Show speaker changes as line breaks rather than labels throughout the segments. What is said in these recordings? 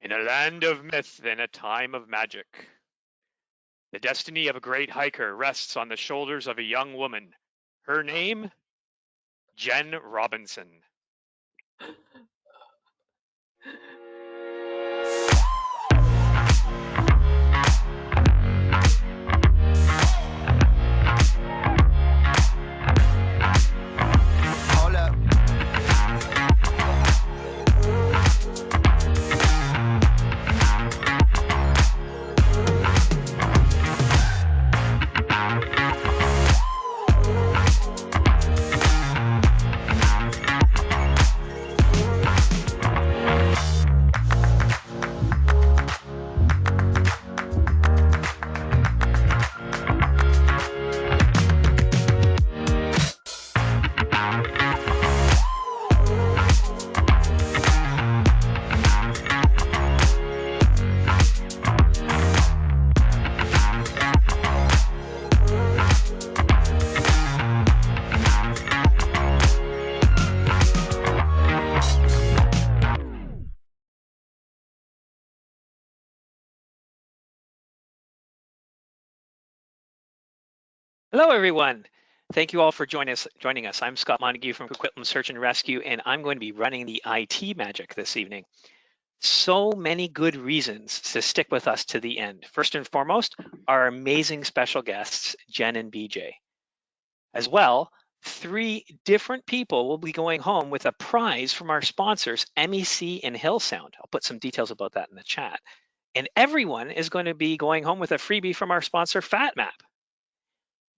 In a land of myth and a time of magic, the destiny of a great hiker rests on the shoulders of a young woman. Her name, Jenn Robinson. Hello, everyone. Thank you all for joining us. I'm Scott Montague from Squamish Search and Rescue, and I'm going to be running the IT magic this evening. So many good reasons to stick with us to the end. First and foremost, our amazing special guests, Jenn and BJ. As well, 3 different people will be going home with a prize from our sponsors, MEC and Hillsound. I'll put some details about that in the chat. And everyone is going to be going home with a freebie from our sponsor, FatMap.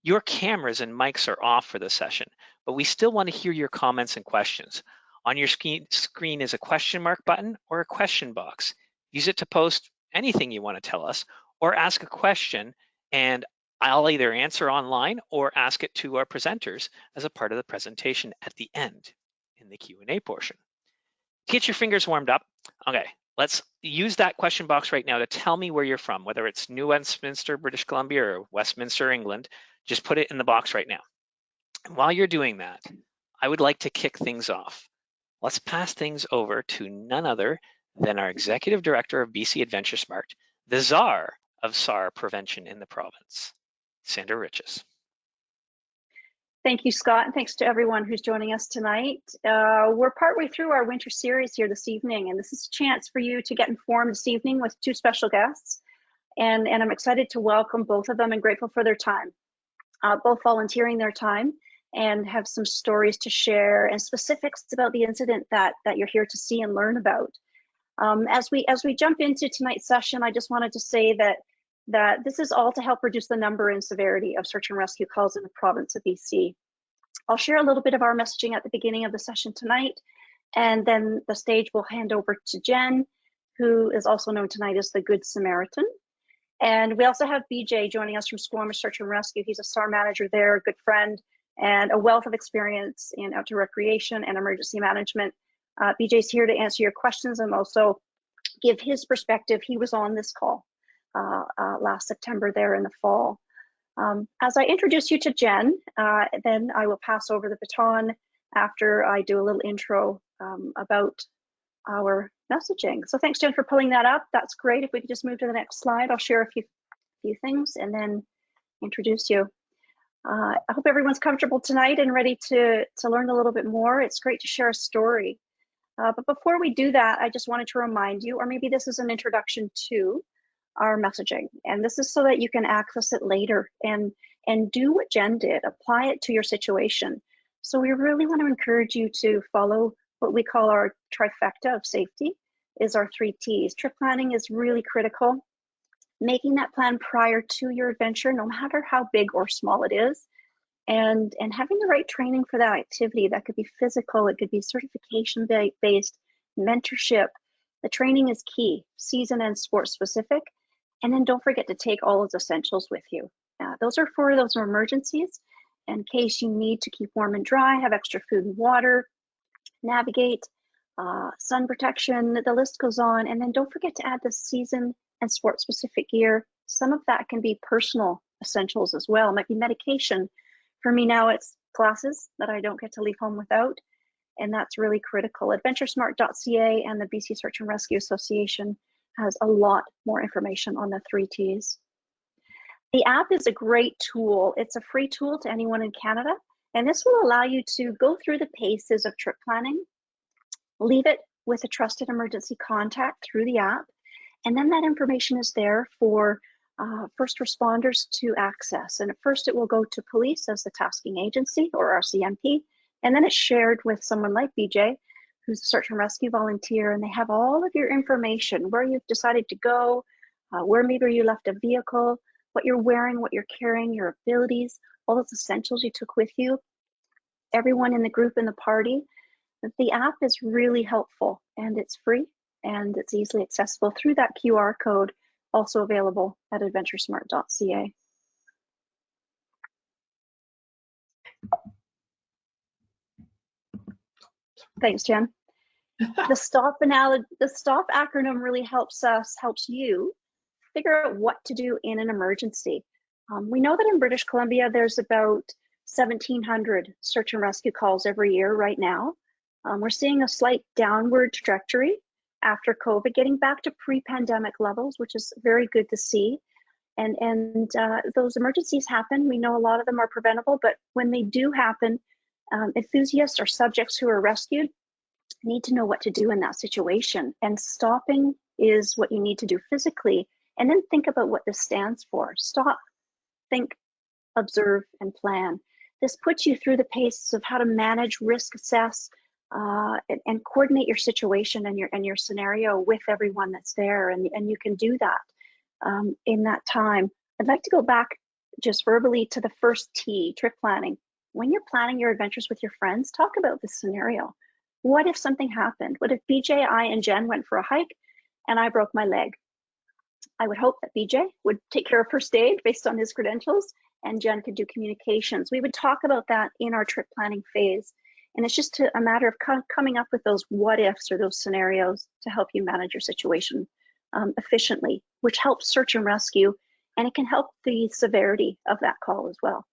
Your cameras and mics are off for this session, but we still want to hear your comments and questions. On your screen is a question mark button or a question box. Use it to post anything you want to tell us or ask a question, and I'll either answer online or ask it to our presenters as a part of the presentation at the end in the Q&A portion. Get your fingers warmed up. Okay, let's use that question box right now to tell me where you're from, whether it's New Westminster, British Columbia, or Westminster, England. Just put it in the box right now. And while you're doing that, I would like to kick things off. Let's pass things over to none other than our Executive Director of BC AdventureSmart, the czar of SARA prevention in the province, Sandra Riches.
Thank you, Scott, and thanks to everyone who's joining us tonight. We're partway through our winter series here this evening, and this is a chance for you to get informed this evening with 2 special guests. And I'm excited to welcome both of them and grateful for their time. Both volunteering their time and have some stories to share and specifics about the incident that you're here to see and learn about. As we jump into tonight's session, I just wanted to say that this is all to help reduce the number and severity of search and rescue calls in the province of BC. I'll share a little bit of our messaging at the beginning of the session tonight, and then the stage will hand over to Jenn, who is also known tonight as the Good Samaritan. And we also have BJ joining us from Squamish Search and Rescue. He's a SAR manager there, a good friend, and a wealth of experience in outdoor recreation and emergency management. BJ's here to answer your questions and also give his perspective. He was on this call last September there in the fall. As I introduce you to Jenn, then I will pass over the baton after I do a little intro about our messaging. So thanks, Jenn, for pulling that up. That's great. If we could just move to the next slide, I'll share a few things and then introduce you. I hope everyone's comfortable tonight and ready to learn a little bit more. It's great to share a story. But before we do that, I just wanted to remind you, or maybe this is an introduction to our messaging. And this is so that you can access it later and do what Jenn did, apply it to your situation. So we really want to encourage you to follow what we call our trifecta of safety, is our 3 T's. Trip planning is really critical. Making that plan prior to your adventure, no matter how big or small it is, and having the right training for that activity. That could be physical, it could be certification based, mentorship. The training is key, season and sport specific. And then don't forget to take all those essentials with you. Those are for those emergencies, in case you need to keep warm and dry, have extra food and water, navigate, sun protection, the list goes on. And then don't forget to add the season and sport specific gear. Some of that can be personal essentials as well. It might be medication. For me now, it's glasses that I don't get to leave home without. And that's really critical. AdventureSmart.ca and the BC Search and Rescue Association has a lot more information on the 3 Ts. The app is a great tool. It's a free tool to anyone in Canada, and this will allow you to go through the paces of trip planning, leave it with a trusted emergency contact through the app, and then that information is there for first responders to access. And at first it will go to police as the tasking agency or RCMP, and then it's shared with someone like BJ, who's a search and rescue volunteer, and they have all of your information, where you've decided to go, where maybe you left a vehicle, what you're wearing, what you're carrying, your abilities, all those essentials you took with you, everyone in the group in the party. The app is really helpful, and it's free and it's easily accessible through that QR code, also available at AdventureSmart.ca. Thanks, Jen. The STOP acronym really helps you figure out what to do in an emergency. We know that in British Columbia, there's about 1,700 search and rescue calls every year right now. We're seeing a slight downward trajectory after COVID, getting back to pre-pandemic levels, which is very good to see. And those emergencies happen. We know a lot of them are preventable, but when they do happen, enthusiasts or subjects who are rescued need to know what to do in that situation. And stopping is what you need to do physically. And then think about what this stands for. Stop, think, observe, and plan. This puts you through the paces of how to manage, risk assess, and coordinate your situation and your scenario with everyone that's there. And you can do that in that time. I'd like to go back just verbally to the first T, trip planning. When you're planning your adventures with your friends, talk about this scenario. What if something happened? What if BJ, I, and Jen went for a hike and I broke my leg? I would hope that BJ would take care of first aid based on his credentials, and Jen could do communications. We would talk about that in our trip planning phase. And it's just a matter of coming up with those what ifs or those scenarios to help you manage your situation efficiently, which helps search and rescue, and it can help the severity of that call as well.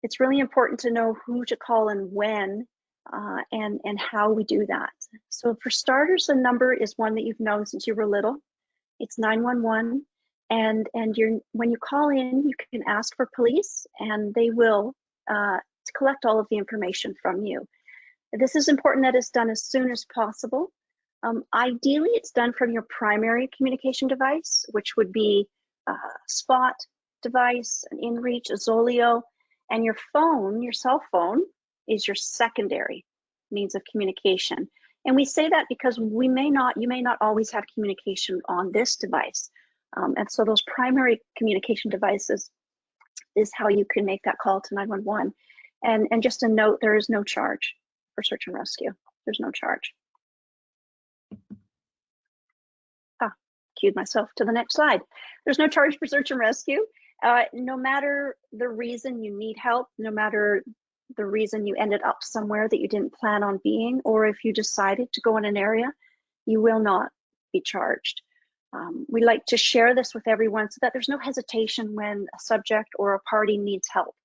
It's really important to know who to call and when, and how we do that. So for starters, the number is one that you've known since you were little. It's 911, and when you call in, you can ask for police, and they will collect all of the information from you. This is important that it's done as soon as possible. Ideally, it's done from your primary communication device, which would be a Spot device, an InReach, a Zoleo, and your phone, your cell phone, is your secondary means of communication. And we say that because you may not always have communication on this device. And so those primary communication devices is how you can make that call to 911. And just a note, there is no charge for search and rescue. There's no charge. Cued myself to the next slide. There's no charge for search and rescue. No matter the reason you need help, no matter the reason you ended up somewhere that you didn't plan on being, or if you decided to go in an area, you will not be charged. We like to share this with everyone so that there's no hesitation when a subject or a party needs help.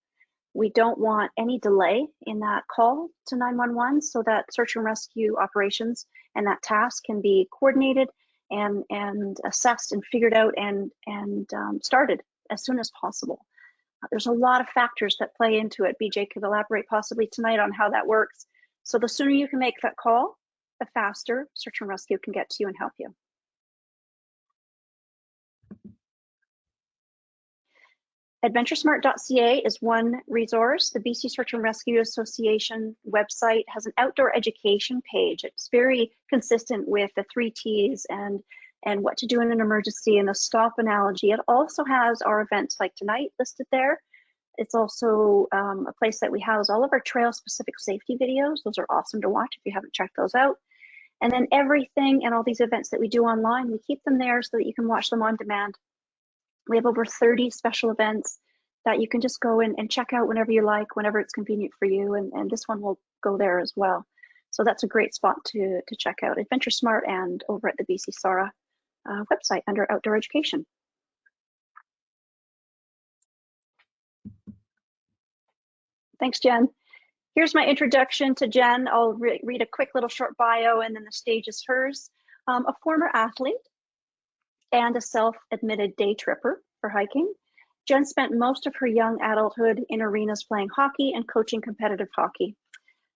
We don't want any delay in that call to 911 so that search and rescue operations and that task can be coordinated and assessed and figured out and started as soon as possible. There's a lot of factors that play into it. BJ could elaborate possibly tonight on how that works. So the sooner you can make that call, the faster search and rescue can get to you and help you. AdventureSmart.ca is one resource. The BC Search and Rescue Association website has an outdoor education page. It's very consistent with the 3 Ts and what to do in an emergency and the STOP analogy. It also has our events like tonight listed there. It's also a place that we house all of our trail specific safety videos. Those are awesome to watch if you haven't checked those out. And then everything and all these events that we do online, we keep them there so that you can watch them on demand. We have over 30 special events that you can just go and check out whenever you like, whenever it's convenient for you, and this one will go there as well. So that's a great spot to check out, AdventureSmart and over at the BCSARA website under Outdoor Education. Thanks, Jen. Here's my introduction to Jenn. I'll read a quick little short bio and then the stage is hers. A former athlete and a self-admitted day tripper for hiking. Jenn spent most of her young adulthood in arenas playing hockey and coaching competitive hockey,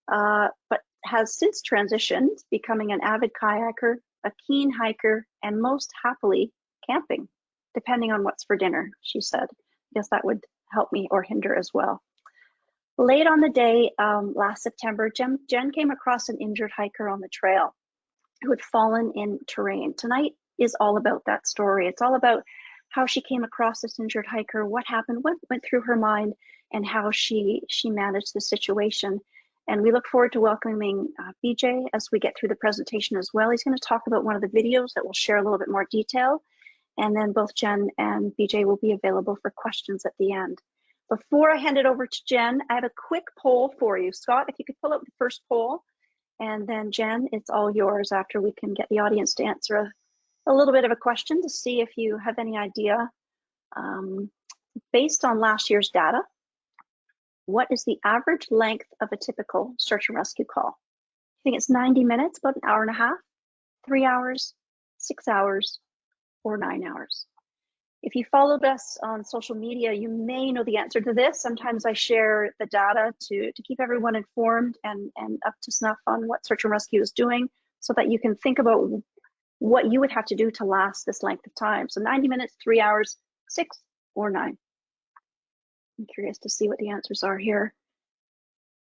but has since transitioned, becoming an avid kayaker, a keen hiker, and most happily camping, depending on what's for dinner, she said. I guess that would help me or hinder as well. Late on the day last September, Jenn came across an injured hiker on the trail who had fallen in terrain. Tonight is all about that story. It's all about how she came across this injured hiker, what happened, what went through her mind, and how she managed the situation. And we look forward to welcoming BJ as we get through the presentation as well. He's going to talk about one of the videos that will share a little bit more detail. And then both Jenn and BJ will be available for questions at the end. Before I hand it over to Jenn, I have a quick poll for you. Scott, if you could pull up the first poll, and then Jenn, it's all yours after we can get the audience to answer a little bit of a question to see if you have any idea, based on last year's data, what is the average length of a typical search and rescue call? I think it's 90 minutes, about an hour and a half, 3 hours, 6 hours, or 9 hours. If you followed us on social media, you may know the answer to this. Sometimes I share the data to keep everyone informed and up to snuff on what search and rescue is doing so that you can think about what you would have to do to last this length of time. So 90 minutes, 3 hours, 6 or 9. I'm curious to see what the answers are here.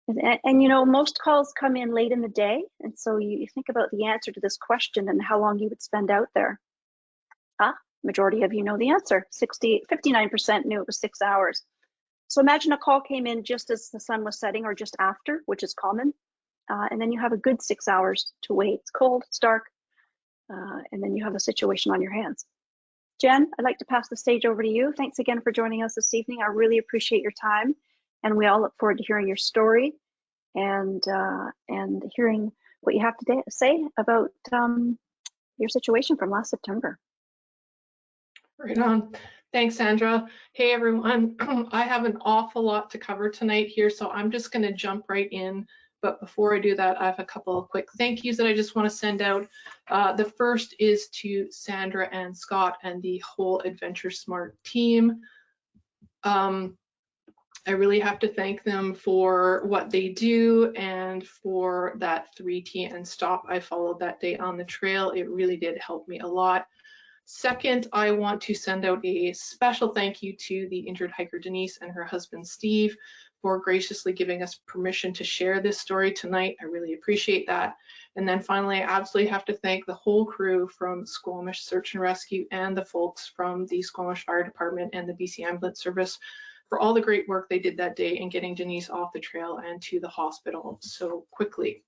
And you know, most calls come in late in the day. And so you think about the answer to this question and how long you would spend out there. Majority of you know the answer. 59% knew it was 6 hours. So imagine a call came in just as the sun was setting or just after, which is common. And then you have a good 6 hours to wait. It's cold, it's dark, and then you have a situation on your hands. Jenn, I'd like to pass the stage over to you. Thanks again for joining us this evening. I really appreciate your time, and we all look forward to hearing your story and hearing what you have to say about your situation from last September.
Right on. Thanks, Sandra. Hey, everyone. I have an awful lot to cover tonight here, so I'm just going to jump right in. But before I do that, I have a couple of quick thank yous that I just want to send out. The first is to Sandra and Scott and the whole AdventureSmart team. I really have to thank them for what they do and for that 3T and stop I followed that day on the trail. It really did help me a lot. Second, I want to send out a special thank you to the injured hiker Denise and her husband Steve for graciously giving us permission to share this story tonight. I really appreciate that. And then finally, I absolutely have to thank the whole crew from Squamish Search and Rescue and the folks from the Squamish Fire Department and the BC Ambulance Service for all the great work they did that day in getting Denise off the trail and to the hospital so quickly.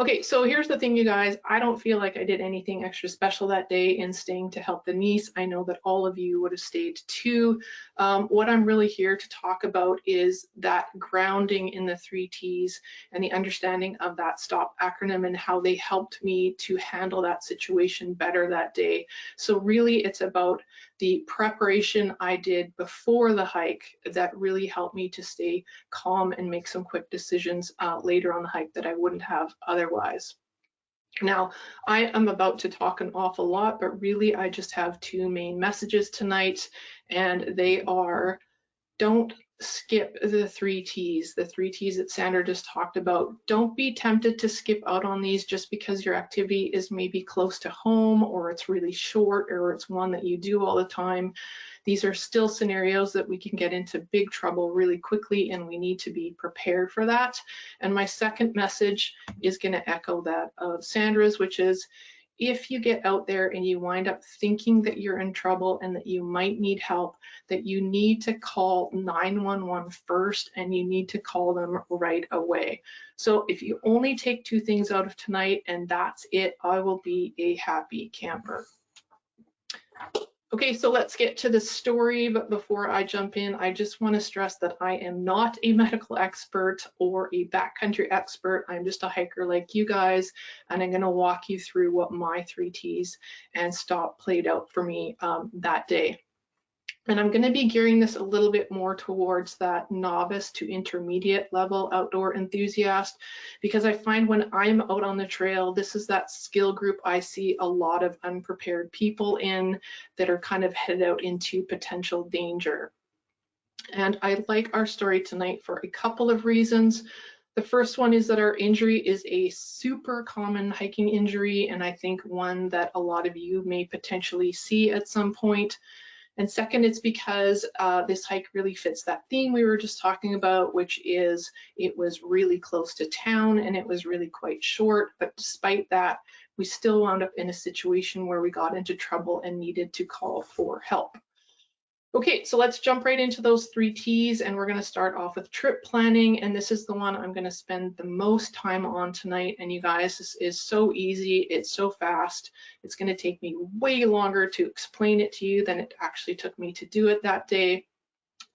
Okay, so here's the thing, you guys. I don't feel like I did anything extra special that day in staying to help Denise. I know that all of you would have stayed too. What I'm really here to talk about is that grounding in the 3 T's and the understanding of that STOP acronym and how they helped me to handle that situation better that day. So really, it's about the preparation I did before the hike that really helped me to stay calm and make some quick decisions later on the hike that I wouldn't have otherwise. Now, I am about to talk an awful lot, but really I just have 2 main messages tonight, and they are: don't skip the 3 T's, the 3 T's that Sandra just talked about. Don't be tempted to skip out on these just because your activity is maybe close to home, or it's really short, or it's one that you do all the time. These are still scenarios that we can get into big trouble really quickly, and we need to be prepared for that. And my second message is going to echo that of Sandra's, which is, if you get out there and you wind up thinking that you're in trouble and that you might need help, that you need to call 911 first, and you need to call them right away. So if you only take 2 things out of tonight and that's it, I will be a happy camper. Okay, so let's get to the story, but before I jump in, I just want to stress that I am not a medical expert or a backcountry expert. I'm just a hiker like you guys, and I'm going to walk you through what my 3 T's and STOP played out for me that day. And I'm going to be gearing this a little bit more towards that novice to intermediate level outdoor enthusiast, because I find when I'm out on the trail, this is that skill group I see a lot of unprepared people in that are kind of headed out into potential danger. And I like our story tonight for a couple of reasons. The first one is that our injury is a super common hiking injury, and I think one that a lot of you may potentially see at some point. And second, it's because this hike really fits that theme we were just talking about, which is it was really close to town and it was really quite short. But despite that, we still wound up in a situation where we got into trouble and needed to call for help. Okay, so let's jump right into those 3 T's, and we're going to start off with trip planning, and this is the one I'm going to spend the most time on tonight. And you guys, this is so easy, it's so fast, it's going to take me way longer to explain it to you than it actually took me to do it that day.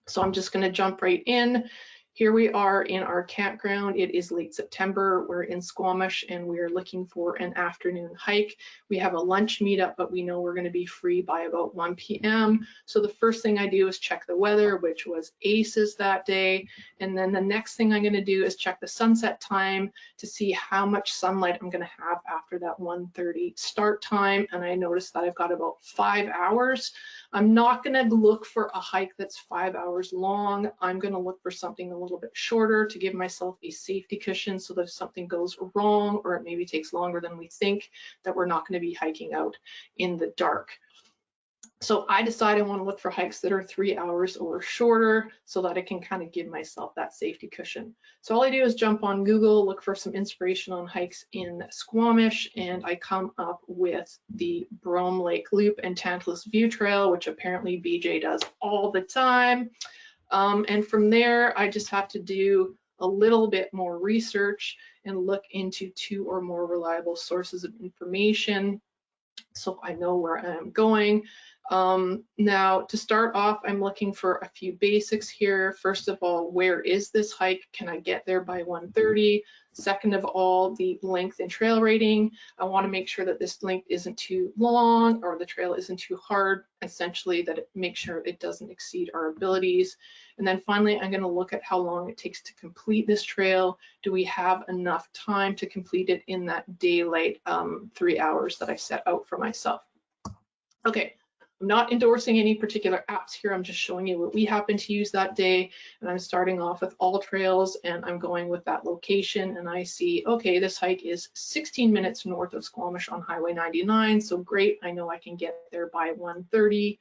So I'm just going to jump right in. Here we are in our campground. It is late September. We're in Squamish and we're looking for an afternoon hike. We have a lunch meetup, but we know we're going to be free by about 1 p.m. So the first thing I do is check the weather, which was aces that day. And then the next thing I'm going to do is check the sunset time to see how much sunlight I'm going to have after that 1:30 start time. And I noticed that I've got about 5 hours. I'm not going to look for a hike that's 5 hours long. I'm going to look for something a little bit shorter to give myself a safety cushion so that if something goes wrong or it maybe takes longer than we think, that we're not going to be hiking out in the dark. So I decide I want to look for hikes that are 3 hours or shorter so that I can kind of give myself that safety cushion. So all I do is jump on Google, look for some inspiration on hikes in Squamish, and I come up with the Brome Lake Loop and Tantalus View Trail, which apparently BJ does all the time. And from there, I just have to do a little bit more research and look into 2 or more reliable sources of information so I know where I am going. Now, to start off, I'm looking for a few basics here. First of all, where is this hike? Can I get there by 1:30? Second of all, the length and trail rating. I want to make sure that this length isn't too long or the trail isn't too hard, essentially that it makes sure it doesn't exceed our abilities. And then finally, I'm going to look at how long it takes to complete this trail. Do we have enough time to complete it in that daylight 3 hours that I set out for myself? Okay. I'm not endorsing any particular apps here. I'm just showing you what we happen to use that day. And I'm starting off with All Trails and I'm going with that location and I see, okay, this hike is 16 minutes north of Squamish on Highway 99. So great, I know I can get there by 1:30.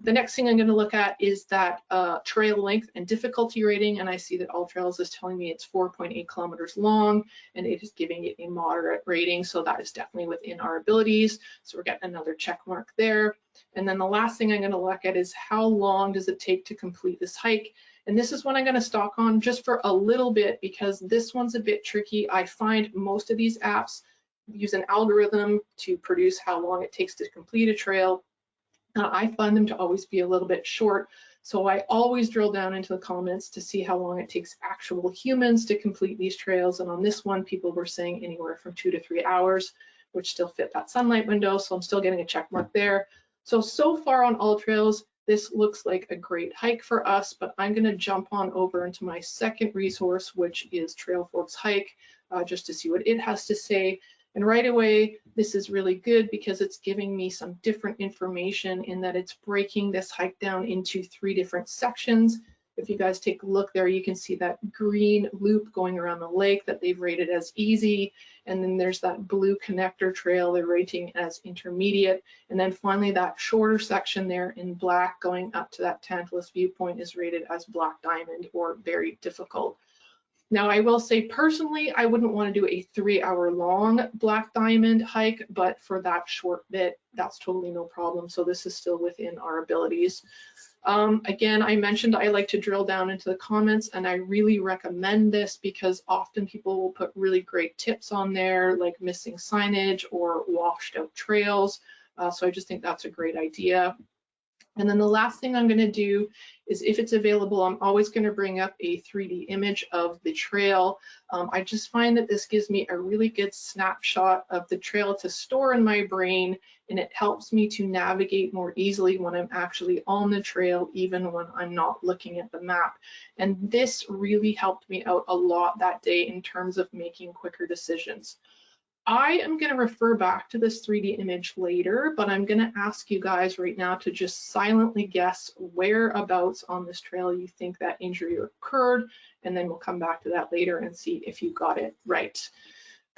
The next thing I'm going to look at is that trail length and difficulty rating, and I see that All Trails is telling me it's 4.8 kilometers long, and it is giving it a moderate rating, so that is definitely within our abilities. So we're getting another check mark there. And then the last thing I'm going to look at is how long does it take to complete this hike, and this is what I'm going to stock on just for a little bit because this one's a bit tricky. I find most of these apps use an algorithm to produce how long it takes to complete a trail. I find them to always be a little bit short, so I always drill down into the comments to see how long it takes actual humans to complete these trails, and on this one, people were saying anywhere from 2 to 3 hours, which still fit that sunlight window, so I'm still getting a check mark there. So far on All Trails, this looks like a great hike for us, but I'm going to jump on over into my second resource, which is Trail Forks Hike, just to see what it has to say. And right away, this is really good because it's giving me some different information in that it's breaking this hike down into 3 different sections. If you guys take a look there, you can see that green loop going around the lake that they've rated as easy. And then there's that blue connector trail they're rating as intermediate. And then finally, that shorter section there in black going up to that Tantalus viewpoint is rated as black diamond or very difficult. Now, I will say personally, I wouldn't want to do a 3-hour long black diamond hike, but for that short bit, that's totally no problem. So this is still within our abilities. Again, I mentioned I like to drill down into the comments, and I really recommend this because often people will put really great tips on there, like missing signage or washed out trails. So I just think that's a great idea. And then the last thing I'm going to do is, if it's available, I'm always going to bring up a 3D image of the trail. I just find that this gives me a really good snapshot of the trail to store in my brain, and it helps me to navigate more easily when I'm actually on the trail, even when I'm not looking at the map. And this really helped me out a lot that day in terms of making quicker decisions. I am going to refer back to this 3D image later, but I'm going to ask you guys right now to just silently guess whereabouts on this trail you think that injury occurred, and then we'll come back to that later and see if you got it right.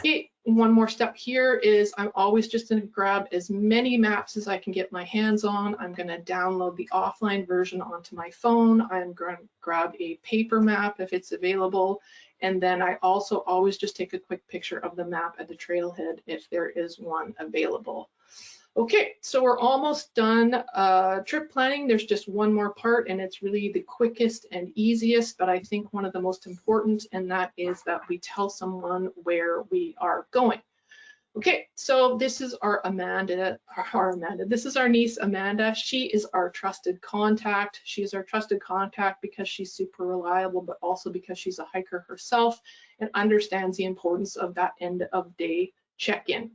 Okay, one more step here is I'm always just going to grab as many maps as I can get my hands on. I'm going to download the offline version onto my phone. I'm going to grab a paper map if it's available. And then I also always just take a quick picture of the map at the trailhead if there is one available. Okay, so we're almost done trip planning. There's just one more part, and it's really the quickest and easiest, but I think one of the most important, and that is that we tell someone where we are going. Okay, so this is our this is our niece, Amanda. She is our trusted contact. She is our trusted contact because she's super reliable, but also because she's a hiker herself and understands the importance of that end of day check-in.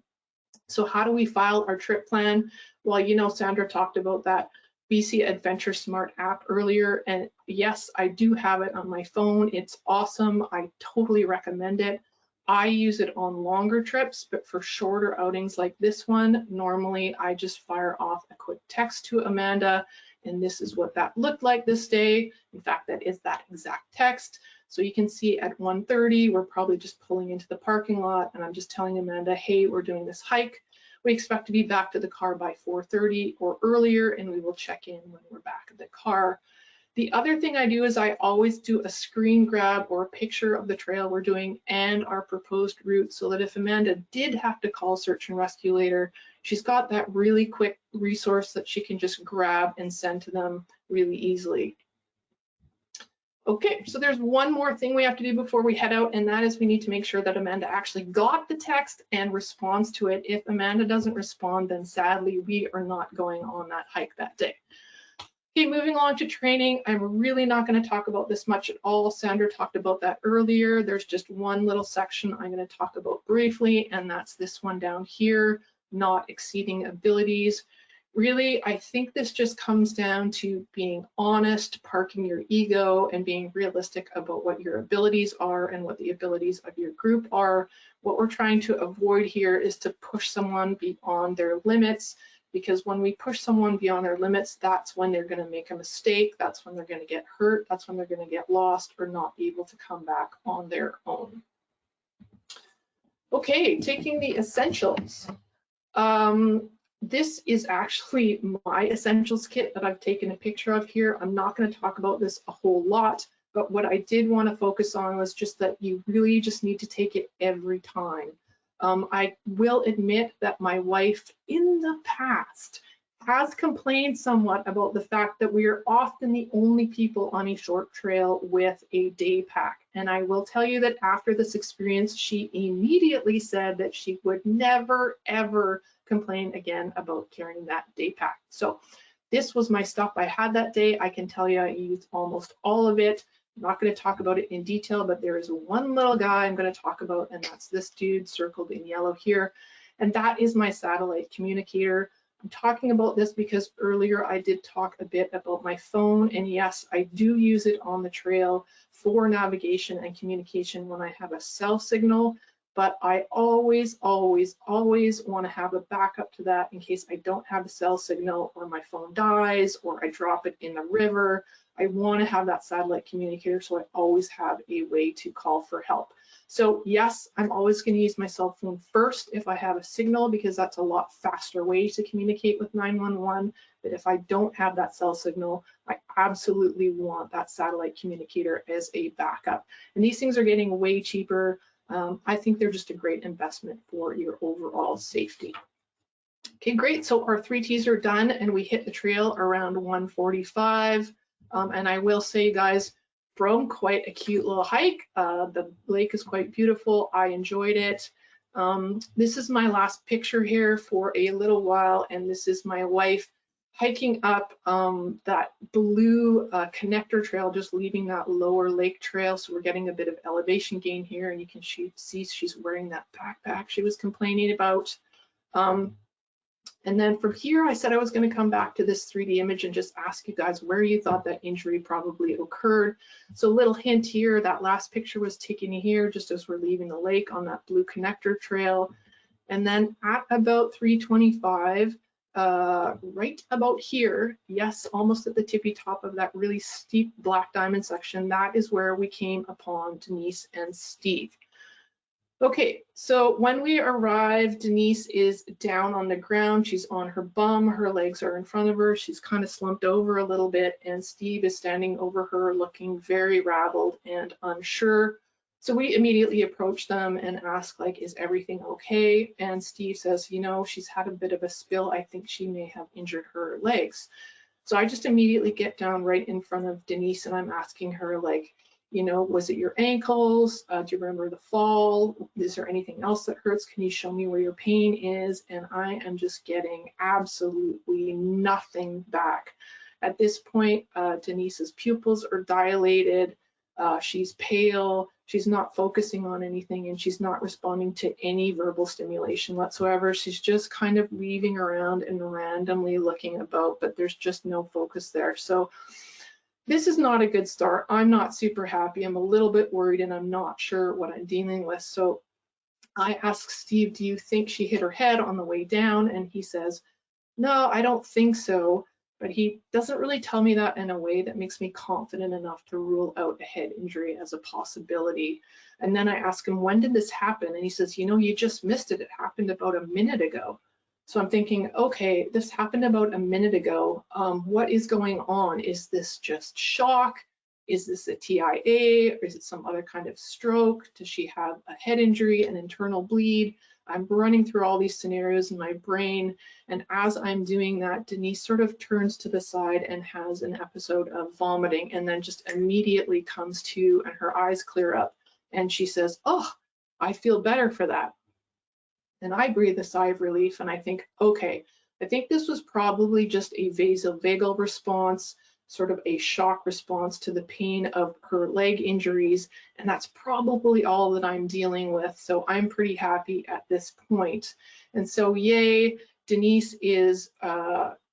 So how do we file our trip plan? Well, you know, Sandra talked about that BC AdventureSmart app earlier, and yes, I do have it on my phone. It's awesome. I totally recommend it. I use it on longer trips, but for shorter outings like this one, normally I just fire off a quick text to Amanda, and this is what that looked like this day. In fact, that is that exact text. So you can see at 1:30, we're probably just pulling into the parking lot, and I'm just telling Amanda, hey, we're doing this hike. We expect to be back to the car by 4:30 or earlier, and we will check in when we're back at the car. The other thing I do is I always do a screen grab or a picture of the trail we're doing and our proposed route, so that if Amanda did have to call search and rescue later, she's got that really quick resource that she can just grab and send to them really easily. Okay, so there's one more thing we have to do before we head out, and that is we need to make sure that Amanda actually got the text and responds to it. If Amanda doesn't respond, then sadly we are not going on that hike that day. Okay, moving on to training. I'm really not going to talk about this much at all. Sandra talked about that earlier. There's just one little section I'm going to talk about briefly, and that's this one down here, not exceeding abilities. Really, I think this just comes down to being honest, parking your ego, and being realistic about what your abilities are and what the abilities of your group are. What we're trying to avoid here is to push someone beyond their limits, because when we push someone beyond their limits, that's when they're going to make a mistake, that's when they're going to get hurt, that's when they're going to get lost or not be able to come back on their own. Okay, taking the essentials. This is actually my essentials kit that I've taken a picture of here. I'm not going to talk about this a whole lot, but what I did want to focus on was just that you really just need to take it every time. I will admit that my wife in the past has complained somewhat about the fact that we are often the only people on a short trail with a day pack. And I will tell you that after this experience, she immediately said that she would never, ever complain again about carrying that day pack. So this was my stuff I had that day. I can tell you I used almost all of it. I'm not going to talk about it in detail, but there is one little guy I'm going to talk about, and that's this dude circled in yellow here. And that is my satellite communicator. I'm talking about this because earlier I did talk a bit about my phone, and yes, I do use it on the trail for navigation and communication when I have a cell signal, but I always, always, always want to have a backup to that in case I don't have a cell signal or my phone dies or I drop it in the river. I want to have that satellite communicator, so I always have a way to call for help. So yes, I'm always going to use my cell phone first if I have a signal, because that's a lot faster way to communicate with 911. But if I don't have that cell signal, I absolutely want that satellite communicator as a backup. And these things are getting way cheaper. I think they're just a great investment for your overall safety. Okay, great. So our 3 T's are done, and we hit the trail around 1:45. And I will say, guys, from quite a cute little hike. The lake is quite beautiful. I enjoyed it. This is my last picture here for a little while, and this is my wife hiking up that blue connector trail, just leaving that lower lake trail. So we're getting a bit of elevation gain here, and you can see she's wearing that backpack she was complaining about. And then from here, I said I was going to come back to this 3D image and just ask you guys where you thought that injury probably occurred. So a little hint here, that last picture was taken here just as we're leaving the lake on that blue connector trail. And then at about 3:25, right about here, yes, almost at the tippy top of that really steep black diamond section, that is where we came upon Denise and Steve. Okay, so when we arrive, Denise is down on the ground. She's on her bum. Her legs are in front of her. She's kind of slumped over a little bit, and Steve is standing over her looking very rattled and unsure. So we immediately approach them and ask, like, is everything okay? And Steve says, you know, she's had a bit of a spill. I think she may have injured her legs. So I just immediately get down right in front of Denise, and I'm asking her, like, you know, was it your ankles? Do you remember the fall? Is there anything else that hurts? Can you show me where your pain is? And I am just getting absolutely nothing back. At this point, Denise's pupils are dilated. She's pale. She's not focusing on anything, and she's not responding to any verbal stimulation whatsoever. She's just kind of weaving around and randomly looking about, but there's just no focus there. So this is not a good start. I'm not super happy. I'm a little bit worried, and I'm not sure what I'm dealing with. So I asked Steve, do you think she hit her head on the way down? And he says, no, I don't think so. But he doesn't really tell me that in a way that makes me confident enough to rule out a head injury as a possibility. And then I ask him, when did this happen? And he says, you know, you just missed it. It happened about a minute ago. So I'm thinking, okay, this happened about a minute ago. What is going on? Is this just shock? Is this a TIA? Or is it some other kind of stroke? Does she have a head injury, an internal bleed? I'm running through all these scenarios in my brain. And as I'm doing that, Denise sort of turns to the side and has an episode of vomiting, and then just immediately comes to, and her eyes clear up. And she says, oh, I feel better for that. And I breathe a sigh of relief, and I think, okay, I think this was probably just a vasovagal response, sort of a shock response to the pain of her leg injuries, and that's probably all that I'm dealing with. So I'm pretty happy at this point. And so yay, Denise is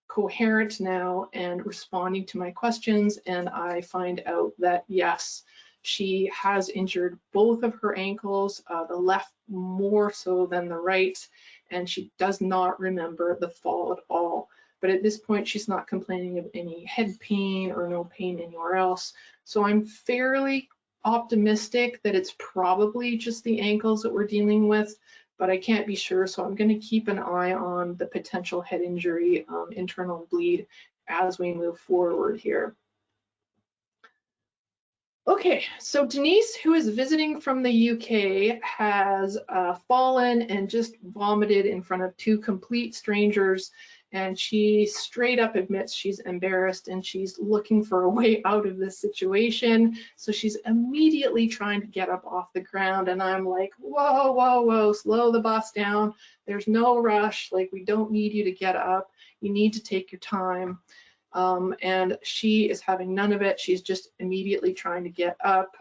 coherent now and responding to my questions, and I find out that yes, she has injured both of her ankles, the left more so than the right, and she does not remember the fall at all. But at this point, she's not complaining of any head pain or no pain anywhere else. So I'm fairly optimistic that it's probably just the ankles that we're dealing with, but I can't be sure. So I'm going to keep an eye on the potential head injury, internal bleed as we move forward here. Okay, so Denise, who is visiting from the UK, has fallen and just vomited in front of two complete strangers, and she straight up admits she's embarrassed and she's looking for a way out of this situation. So she's immediately trying to get up off the ground, and I'm like, whoa, whoa, whoa, slow the bus down. There's no rush, like we don't need you to get up. You need to take your time. And she is having none of it. She's just immediately trying to get up,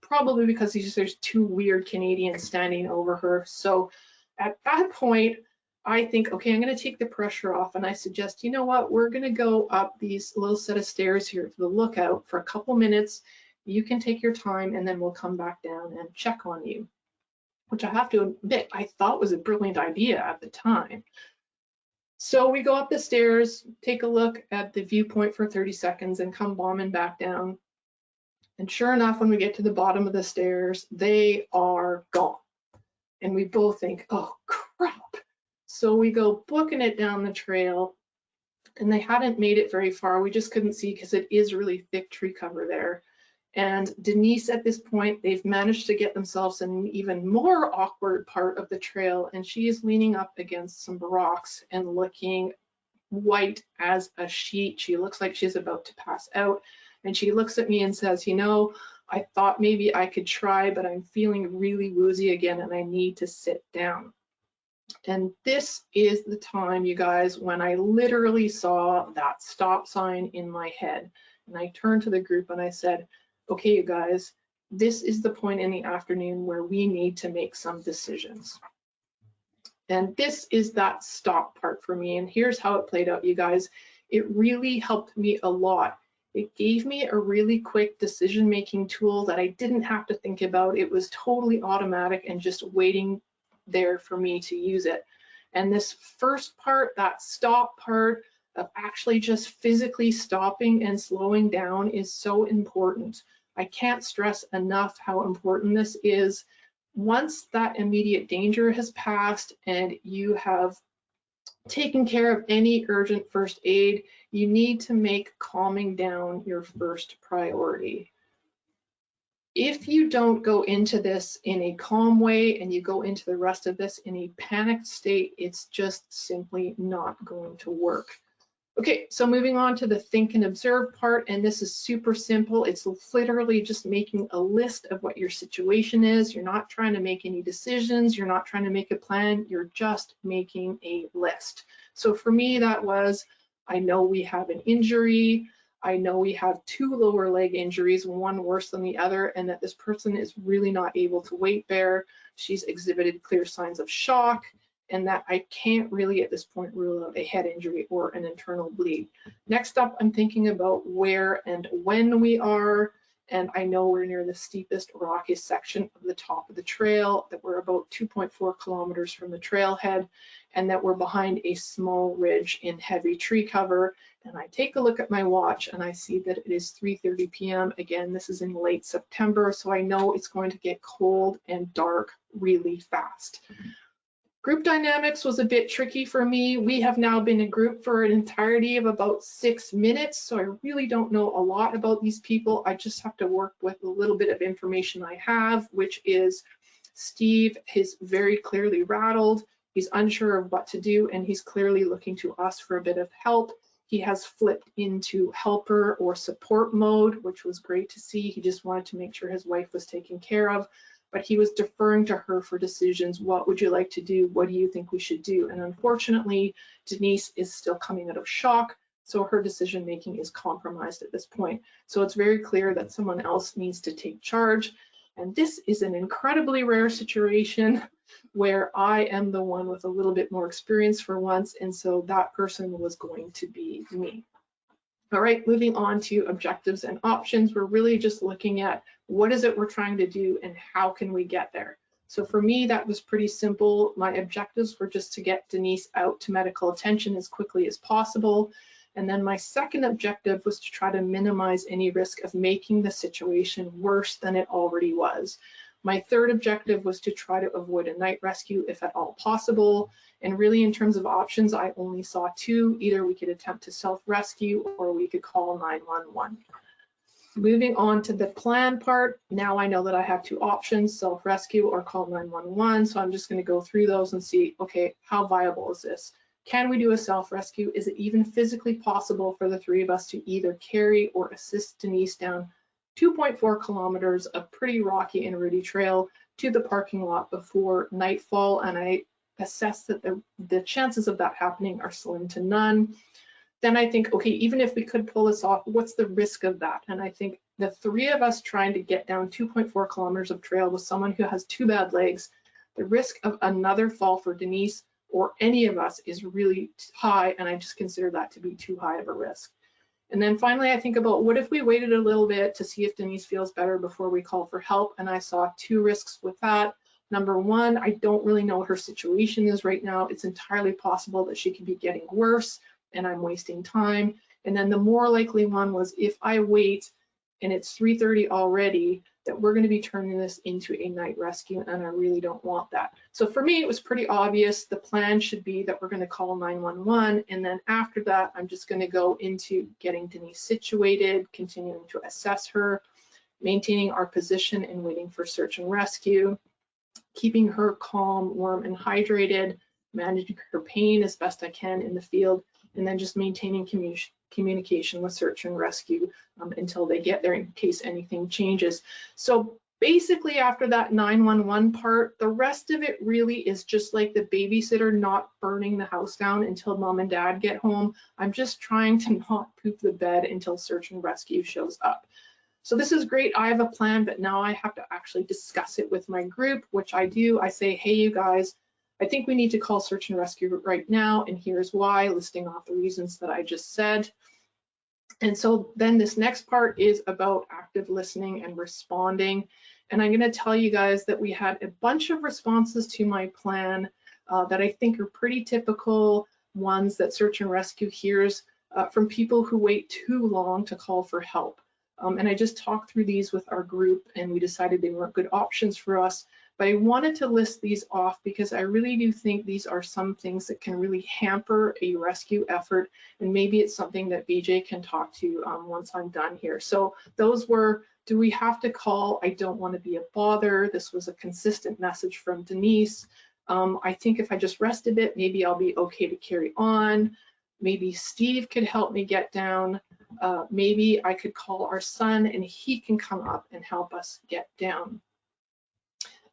probably because there's two weird Canadians standing over her. So at that point, I think, okay, I'm going to take the pressure off, and I suggest, you know what, we're going to go up these little set of stairs here for the lookout for a couple minutes. You can take your time, and then we'll come back down and check on you, which I have to admit, I thought was a brilliant idea at the time. So we go up the stairs, take a look at the viewpoint for 30 seconds and come bombing back down. And sure enough, when we get to the bottom of the stairs, they are gone. And we both think, oh crap. So we go booking it down the trail, and they hadn't made it very far. We just couldn't see because it is really thick tree cover there. And Denise, at this point, they've managed to get themselves in an even more awkward part of the trail, and she is leaning up against some rocks and looking white as a sheet. She looks like she's about to pass out, and she looks at me and says, you know, I thought maybe I could try, but I'm feeling really woozy again and I need to sit down. And this is the time, you guys, when I literally saw that stop sign in my head. And I turned to the group and I said, okay, you guys, this is the point in the afternoon where we need to make some decisions. And this is that stop part for me. And here's how it played out, you guys. It really helped me a lot. It gave me a really quick decision-making tool that I didn't have to think about. It was totally automatic and just waiting there for me to use it. And this first part, that stop part of actually just physically stopping and slowing down, is so important. I can't stress enough how important this is. Once that immediate danger has passed and you have taken care of any urgent first aid, you need to make calming down your first priority. If you don't go into this in a calm way and you go into the rest of this in a panicked state, it's just simply not going to work. Okay, so moving on to the think and observe part, and this is super simple. It's literally just making a list of what your situation is. You're not trying to make any decisions. You're not trying to make a plan. You're just making a list. So for me, that was, I know we have an injury. I know we have 2 lower leg injuries, one worse than the other, and that this person is really not able to weight bear. She's exhibited clear signs of shock, and that I can't really at this point rule out a head injury or an internal bleed. Next up, I'm thinking about where and when we are, and I know we're near the steepest, rockiest section of the top of the trail, that we're about 2.4 kilometers from the trailhead, and that we're behind a small ridge in heavy tree cover. And I take a look at my watch and I see that it is 3:30 p.m. Again, this is in late September, so I know it's going to get cold and dark really fast. Group dynamics was a bit tricky for me. We have now been in group for an entirety of about 6 minutes, so I really don't know a lot about these people. I just have to work with a little bit of information I have, which is Steve is very clearly rattled. He's unsure of what to do, and he's clearly looking to us for a bit of help. He has flipped into helper or support mode, which was great to see. He just wanted to make sure his wife was taken care of, but he was deferring to her for decisions. What would you like to do? What do you think we should do? And unfortunately, Denise is still coming out of shock, so her decision making is compromised at this point. So it's very clear that someone else needs to take charge. And this is an incredibly rare situation where I am the one with a little bit more experience for once, and so that person was going to be me. All right, moving on to objectives and options. We're really just looking at what is it we're trying to do and how can we get there. So for me, that was pretty simple. My objectives were just to get Denise out to medical attention as quickly as possible. And then my second objective was to try to minimize any risk of making the situation worse than it already was. My third objective was to try to avoid a night rescue if at all possible. And really, in terms of options, I only saw 2. Either we could attempt to self-rescue or we could call 911. Moving on to the plan part, now I know that I have 2 options, self-rescue or call 911. So I'm just going to go through those and see, okay, how viable is this? Can we do a self-rescue? Is it even physically possible for the 3 of us to either carry or assist Denise down 2.4 kilometers of pretty rocky and rooty trail to the parking lot before nightfall? And I assess that the chances of that happening are slim to none. Then I think, okay, even if we could pull this off, what's the risk of that? And I think the 3 of us trying to get down 2.4 kilometers of trail with someone who has 2 bad legs, the risk of another fall for Denise or any of us is really high, and I just consider that to be too high of a risk. And then finally, I think about what if we waited a little bit to see if Denise feels better before we call for help, and I saw 2 risks with that. Number 1, I don't really know what her situation is right now. It's entirely possible that she could be getting worse and I'm wasting time. And then the more likely one was if I wait and it's 3:30 already, that we're going to be turning this into a night rescue, and I really don't want that. So for me, it was pretty obvious. The plan should be that we're going to call 911, and then after that, I'm just going to go into getting Denise situated, continuing to assess her, maintaining our position and waiting for search and rescue, keeping her calm, warm, and hydrated, managing her pain as best I can in the field, and then just maintaining communication with search and rescue until they get there in case anything changes. So Basically, after that 911 part, the rest of it really is just like the babysitter not burning the house down until mom and dad get home. I'm just trying to not poop the bed until search and rescue shows up. So this is great. I have a plan, but now I have to actually discuss it with my group, which I do. I say, hey, you guys, I think we need to call search and rescue right now, and here's why, listing off the reasons that I just said. And so then this next part is about active listening and responding. And I'm going to tell you guys that we had a bunch of responses to my plan that I think are pretty typical ones that search and rescue hears from people who wait too long to call for help. And I just talked through these with our group, and we decided they weren't good options for us. But I wanted to list these off because I really do think these are some things that can really hamper a rescue effort, and maybe it's something that BJ can talk to once I'm done here. So those were, do we have to call? I don't want to be a bother. This was a consistent message from Denise. I think if I just rest a bit, maybe I'll be okay to carry on. Maybe Steve could help me get down. Maybe I could call our son and he can come up and help us get down.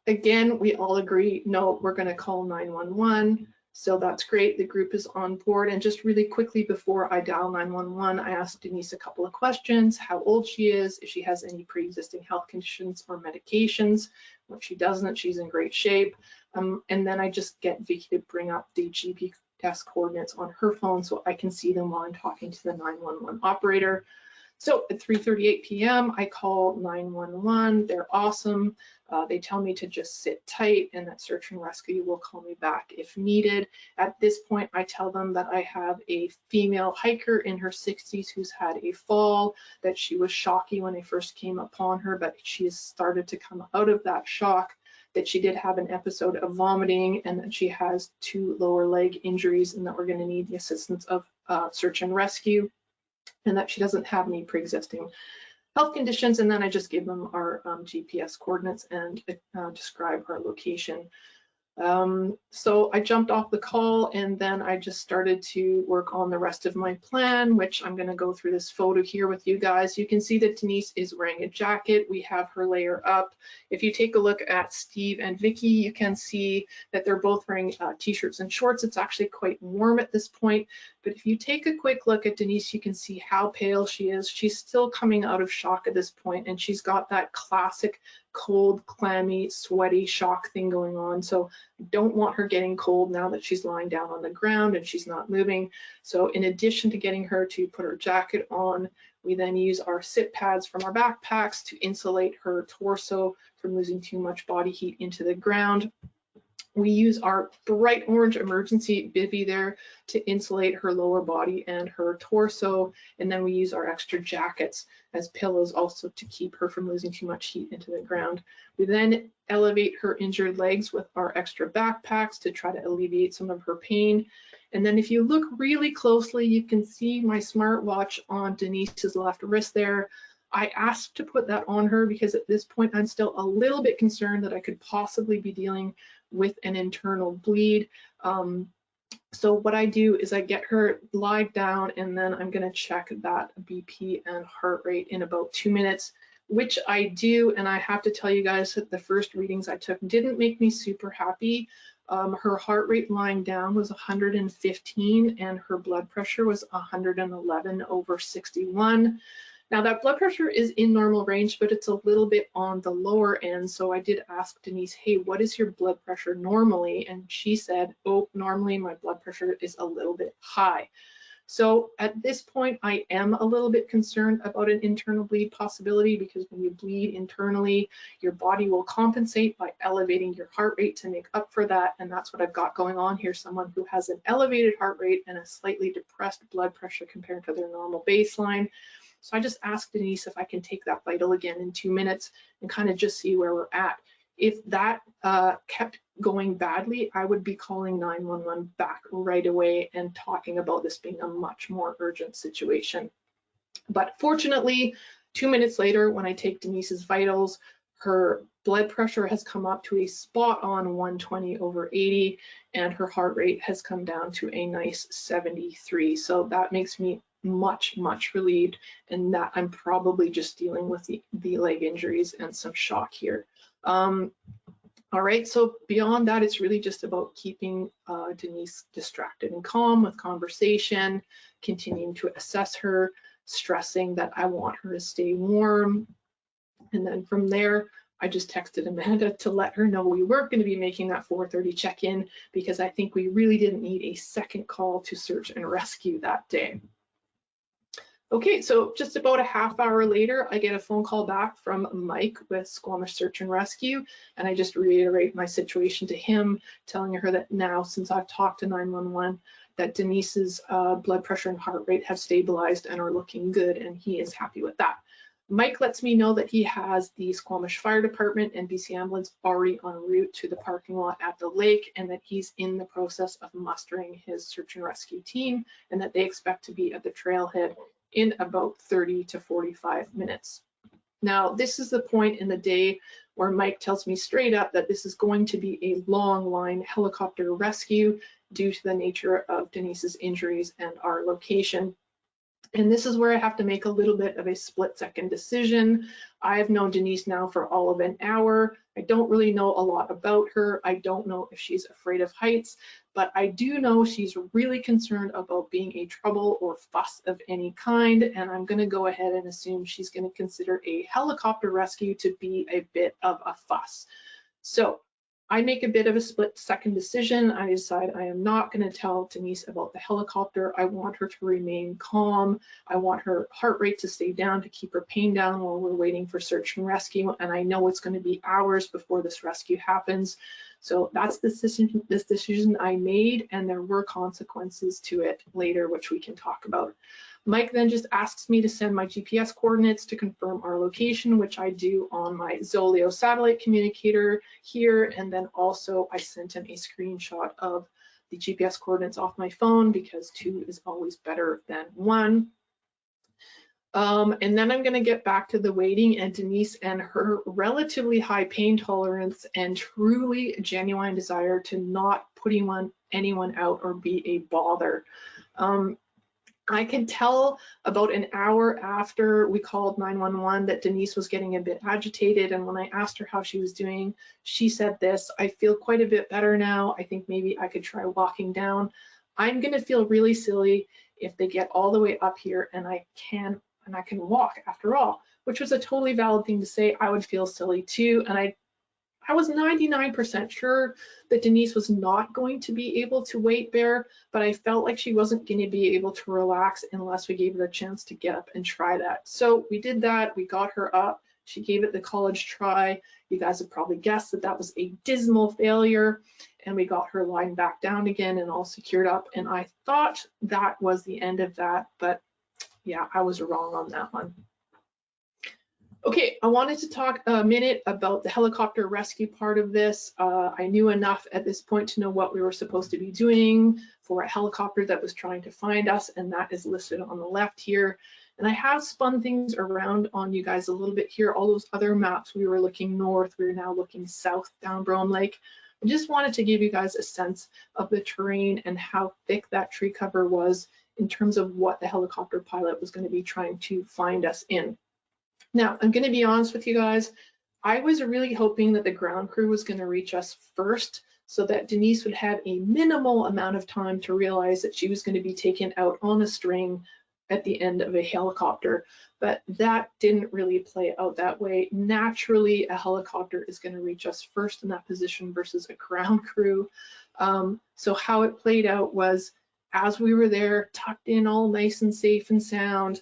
Again, we all agree, no, we're going to call 911. So that's great. The group is on board. And just really quickly before I dial 911, I asked Denise a couple of questions: how old she is, if she has any pre-existing health conditions or medications. If she doesn't, she's in great shape. And then I just get Vicky to bring up the GPS coordinates on her phone so I can see them while I'm talking to the 911 operator. So at 3:38 p.m., I call 911. They're awesome. They tell me to just sit tight and that search and rescue will call me back if needed. At this point, I tell them that I have a female hiker in her 60s who's had a fall, that she was shocky when I first came upon her, but she has started to come out of that shock, that she did have an episode of vomiting, and that she has 2 lower leg injuries, and that we're going to need the assistance of search and rescue, and that she doesn't have any pre-existing health conditions. And then I just give them our GPS coordinates and describe our location. So I jumped off the call, and then I just started to work on the rest of my plan, which I'm going to go through this photo here with you guys. You can see that Denise is wearing a jacket. We have her layer up. If you take a look at Steve and Vicky, you can see that they're both wearing t-shirts and shorts. It's actually quite warm at this point. But if you take a quick look at Denise, you can see how pale she is. She's still coming out of shock at this point, and she's got that classic cold, clammy, sweaty shock thing going on. So I don't want her getting cold now that she's lying down on the ground and she's not moving. So in addition to getting her to put her jacket on, we then use our sit pads from our backpacks to insulate her torso from losing too much body heat into the ground. We use our bright orange emergency bivvy there to insulate her lower body and her torso. And then we use our extra jackets as pillows also to keep her from losing too much heat into the ground. We then elevate her injured legs with our extra backpacks to try to alleviate some of her pain. And then if you look really closely, you can see my smartwatch on Denise's left wrist there. I asked to put that on her because at this point I'm still a little bit concerned that I could possibly be dealing with an internal bleed. So what I do is I get her lied down, and then I'm going to check that BP and heart rate in about 2 minutes, which I do. And I have to tell you guys that the first readings I took didn't make me super happy. Her heart rate lying down was 115 and her blood pressure was 111/61. Now that blood pressure is in normal range, but it's a little bit on the lower end. So I did ask Denise, hey, what is your blood pressure normally? And she said, oh, normally my blood pressure is a little bit high. So at this point, I am a little bit concerned about an internal bleed possibility, because when you bleed internally, your body will compensate by elevating your heart rate to make up for that. And that's what I've got going on here. Someone who has an elevated heart rate and a slightly depressed blood pressure compared to their normal baseline. So I just asked Denise if I can take that vital again in 2 minutes and kind of just see where we're at. If that kept going badly, I would be calling 911 back right away and talking about this being a much more urgent situation. But fortunately, 2 minutes later, when I take Denise's vitals, her blood pressure has come up to a spot on 120/80, and her heart rate has come down to a nice 73. So that makes me much relieved, and that I'm probably just dealing with the leg injuries and some shock here. All right, so beyond that, it's really just about keeping Denise distracted and calm with conversation, continuing to assess her, stressing that I want her to stay warm. And then from there, I just texted Amanda to let her know we weren't going to be making that 4:30 check-in, because I think we really didn't need a second call to search and rescue that day. Okay, so just about a half hour later, I get a phone call back from Mike with Squamish Search and Rescue, and I just reiterate my situation to him, telling her that now, since I've talked to 911, that Denise's blood pressure and heart rate have stabilized and are looking good, and he is happy with that. Mike lets me know that he has the Squamish Fire Department and BC Ambulance already en route to the parking lot at the lake, and that he's in the process of mustering his search and rescue team, and that they expect to be at the trailhead in about 30 to 45 minutes. Now, this is the point in the day where Mike tells me straight up that this is going to be a long line helicopter rescue due to the nature of Denise's injuries and our location. And this is where I have to make a little bit of a split-second decision. I've known Denise now for all of an hour. I don't really know a lot about her. I don't know if she's afraid of heights, but I do know she's really concerned about being a trouble or fuss of any kind, and I'm going to go ahead and assume she's going to consider a helicopter rescue to be a bit of a fuss. So I make a bit of a split-second decision. I decide I am not going to tell Denise about the helicopter. I want her to remain calm. I want her heart rate to stay down to keep her pain down while we're waiting for search and rescue. And I know it's going to be hours before this rescue happens. So that's this decision I made, and there were consequences to it later, which we can talk about. Mike then just asks me to send my GPS coordinates to confirm our location, which I do on my Zoleo satellite communicator here. And then also I sent him a screenshot of the GPS coordinates off my phone, because 2 is always better than 1. And then I'm going to get back to the waiting, and Denise and her relatively high pain tolerance and truly genuine desire to not put anyone out or be a bother. I can tell about an hour after we called 911 that Denise was getting a bit agitated, and when I asked her how she was doing, she said this: "I feel quite a bit better now. I think maybe I could try walking down. I'm gonna feel really silly if they get all the way up here and I can walk after all," which was a totally valid thing to say. I would feel silly too, and I was 99% sure that Denise was not going to be able to weight bear, but I felt like she wasn't going to be able to relax unless we gave her a chance to get up and try that. So we did that. We got her up. She gave it the college try. You guys have probably guessed that that was a dismal failure, and we got her lying back down again and all secured up. And I thought that was the end of that, but yeah, I was wrong on that one. Okay, I wanted to talk a minute about the helicopter rescue part of this. I knew enough at this point to know what we were supposed to be doing for a helicopter that was trying to find us, and that is listed on the left here. And I have spun things around on you guys a little bit here. All those other maps, we were looking north, we were now looking south down Brome Lake. I just wanted to give you guys a sense of the terrain and how thick that tree cover was in terms of what the helicopter pilot was going to be trying to find us in. Now, I'm going to be honest with you guys. I was really hoping that the ground crew was going to reach us first, so that Denise would have a minimal amount of time to realize that she was going to be taken out on a string at the end of a helicopter. But that didn't really play out that way. Naturally, a helicopter is going to reach us first in that position versus a ground crew. So how it played out was, as we were there, tucked in all nice and safe and sound,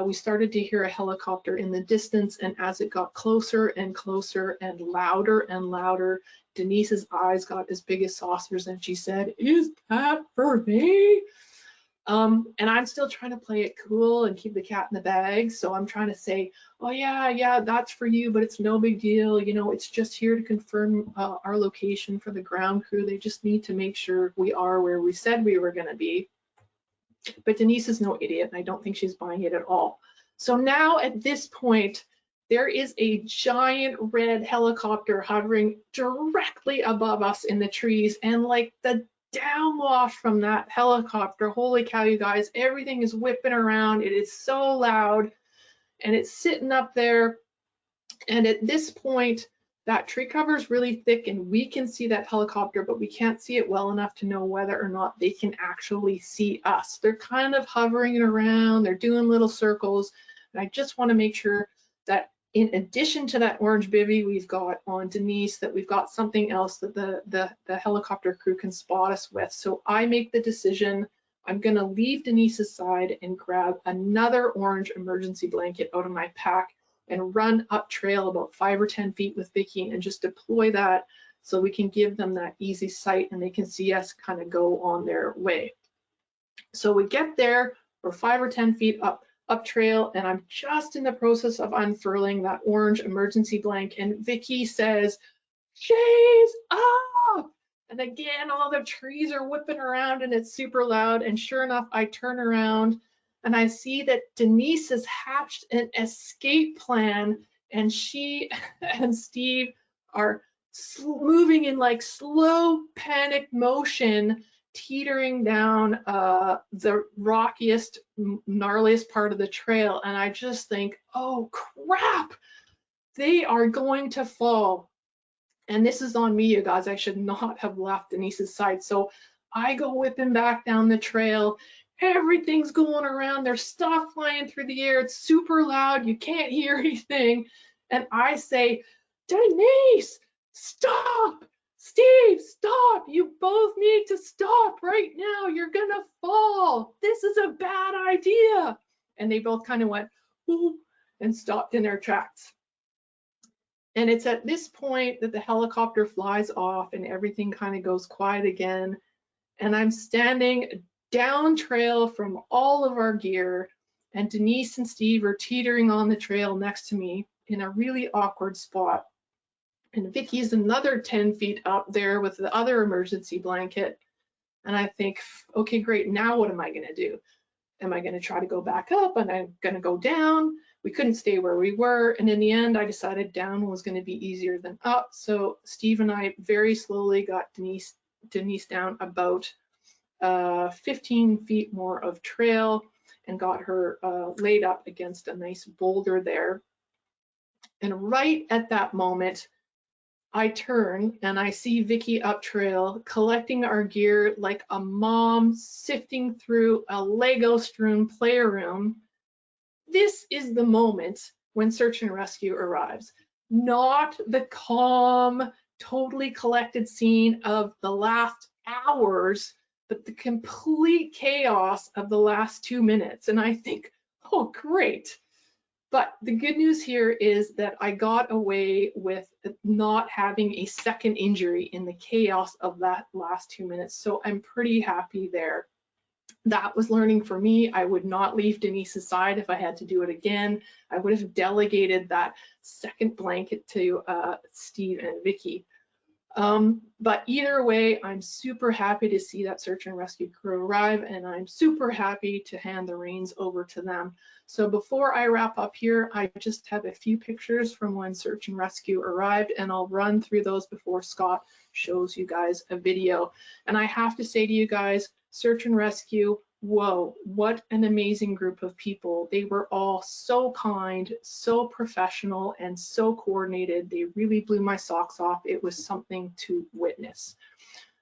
we started to hear a helicopter in the distance, and as it got closer and closer and louder, Denise's eyes got as big as saucers, and she said, "Is that for me?" And I'm still trying to play it cool and keep the cat in the bag. So I'm trying to say, "Oh yeah, that's for you, but it's no big deal. You know, it's just here to confirm our location for the ground crew. They just need to make sure we are where we said we were going to be." But Denise is no idiot, and I don't think she's buying it at all. So now at this point, there is a giant red helicopter hovering directly above us in the trees, and like the downwash from that helicopter. Holy cow, you guys, everything is whipping around. It is so loud, and it's sitting up there. And at this point, that tree cover is really thick and we can see that helicopter, but we can't see it well enough to know whether or not they can actually see us. They're kind of hovering around, they're doing little circles. And I just want to make sure that in addition to that orange bivvy we've got on Denise, that we've got something else that the helicopter crew can spot us with. So I make the decision, I'm going to leave Denise's side and grab another orange emergency blanket out of my pack and run up trail about 5 or 10 feet with Vicky and just deploy that so we can give them that easy sight and they can see us kind of go on their way. So we get there, we're 5 or 10 feet up trail, and I'm just in the process of unfurling that orange emergency blanket, and Vicky says, "She's up!" And again, all the trees are whipping around and it's super loud, and sure enough, I turn around and I see that Denise has hatched an escape plan, and she and Steve are moving in like slow panic motion, teetering down the rockiest, gnarliest part of the trail. And I just think, oh crap, they are going to fall. And this is on me, you guys. I should not have left Denise's side. So I go whipping back down the trail. Everything's going around. There's stuff flying through the air. It's super loud. You can't hear anything. And I say, "Denise, stop! Steve, stop! You both need to stop right now. You're gonna fall. This is a bad idea." And they both kind of went, "Ooh," and stopped in their tracks. And it's at this point that the helicopter flies off and everything kind of goes quiet again. And I'm standing down trail from all of our gear, and Denise and Steve are teetering on the trail next to me in a really awkward spot. And Vicky's another 10 feet up there with the other emergency blanket. And I think, okay, great, now what am I gonna do? Am I gonna try to go back up and I'm gonna go down? We couldn't stay where we were. And in the end, I decided down was gonna be easier than up. So Steve and I very slowly got Denise down about 15 feet more of trail and got her laid up against a nice boulder there. And right at that moment, I turn and I see Vicky up trail collecting our gear like a mom sifting through a Lego strewn playroom. This is the moment when search and rescue arrives, not the calm, totally collected scene of the last hours, but the complete chaos of the last 2 minutes. And I think, oh, great. But the good news here is that I got away with not having a second injury in the chaos of that last 2 minutes. So I'm pretty happy there. That was learning for me. I would not leave Denise's side if I had to do it again. I would have delegated that second blanket to Steve and Vicky. But either way, I'm super happy to see that search and rescue crew arrive, and I'm super happy to hand the reins over to them. So before I wrap up here, I just have a few pictures from when search and rescue arrived, and I'll run through those before Scott shows you guys a video. And I have to say to you guys, search and rescue, whoa, what an amazing group of people. They were all so kind, so professional, and so coordinated. They really blew my socks off. It was something to witness.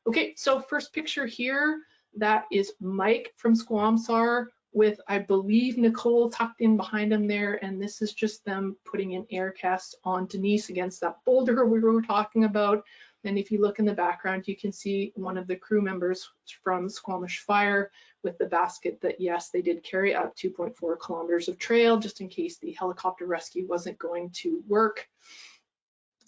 Okay, so first picture here, that is Mike from Squamish with, I believe, Nicole tucked in behind him there, and this is just them putting an air cast on Denise against that boulder we were talking about. And if you look in the background, you can see one of the crew members from Squamish Fire with the basket that, yes, they did carry up 2.4 kilometers of trail just in case the helicopter rescue wasn't going to work.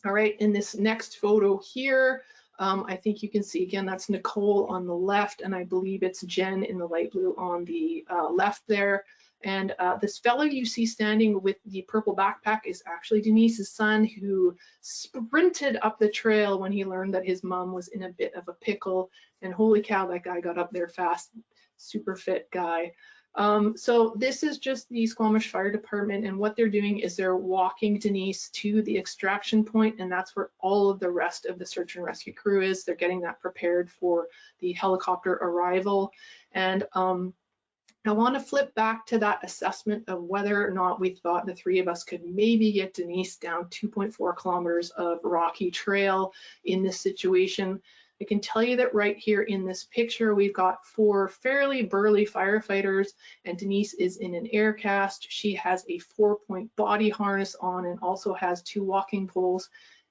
All right, in this next photo here, I think you can see, again, that's Nicole on the left, and I believe it's Jen in the light blue on the left there. And this fellow you see standing with the purple backpack is actually Denise's son, who sprinted up the trail when he learned that his mom was in a bit of a pickle. And holy cow, that guy got up there fast, super fit guy. So this is just the Squamish Fire Department, and what they're doing is they're walking Denise to the extraction point, and that's where all of the rest of the search and rescue crew is. They're getting that prepared for the helicopter arrival. And I want to flip back to that assessment of whether or not we thought the three of us could maybe get Denise down 2.4 kilometers of rocky trail in this situation. I can tell you that right here in this picture, we've got 4 fairly burly firefighters, and Denise is in an air cast. She has a 4-point body harness on and also has 2 walking poles.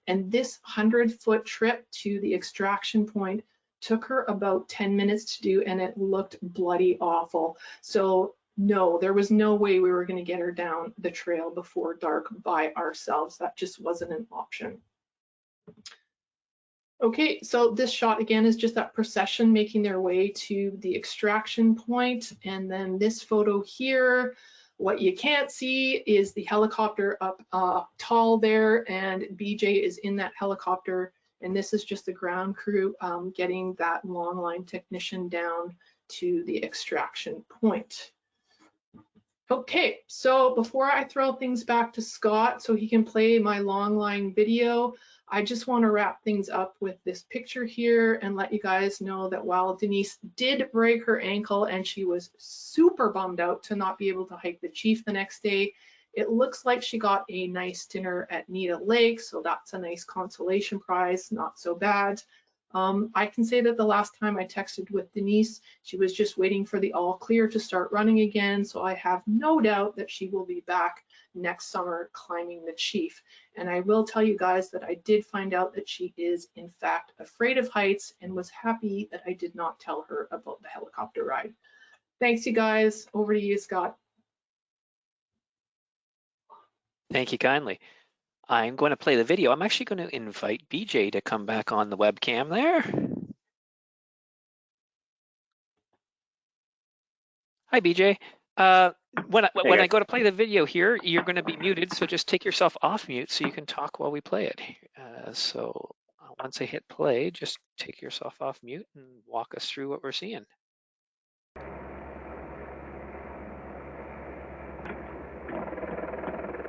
And this 100-foot trip to the extraction point took her about 10 minutes to do, and it looked bloody awful. So no, there was no way we were going to get her down the trail before dark by ourselves. That just wasn't an option. Okay, so this shot again is just that procession making their way to the extraction point. And then this photo here, what you can't see is the helicopter up tall there, and BJ is in that helicopter. And this is just the ground crew getting that long line technician down to the extraction point. Okay, so before I throw things back to Scott so he can play my long line video, I just want to wrap things up with this picture here and let you guys know that while Denise did break her ankle and she was super bummed out to not be able to hike the Chief the next day, it looks like she got a nice dinner at Nita Lake, so that's a nice consolation prize, not so bad. I can say that the last time I texted with Denise, she was just waiting for the all clear to start running again, so I have no doubt that she will be back next summer climbing the Chief. And I will tell you guys that I did find out that she is in fact afraid of heights and was happy that I did not tell her about the helicopter ride. Thanks, you guys. Over to you, Scott.
Thank you kindly. I'm going to play the video. I'm actually going to invite BJ to come back on the webcam there. Hi, BJ. When I go to play the video here, you're going to be muted, so just take yourself off mute so you can talk while we play it. So once I hit play, just take yourself off mute and walk us through what we're seeing.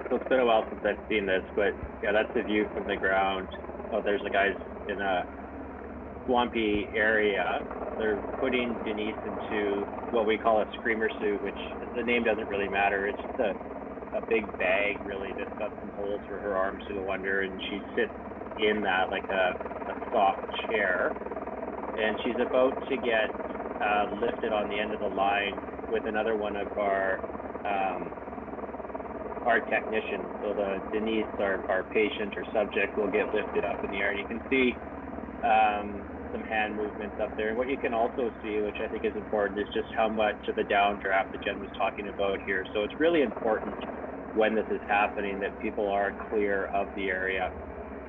So it's been a while since I've seen this, but yeah, that's the view from the ground. Oh, there's the guys in a swampy area. They're putting Denise into what we call a screamer suit, which the name doesn't really matter. It's just a big bag, really, that's got some holes for her arms to go under, and she sits in that like a soft chair. And she's about to get lifted on the end of the line with another one of our technicians. So the Denise, our patient or subject, will get lifted up in the air, and you can see some hand movements up there. And what you can also see, which I think is important, is just how much of a downdraft that Jen was talking about here. So it's really important when this is happening that people are clear of the area.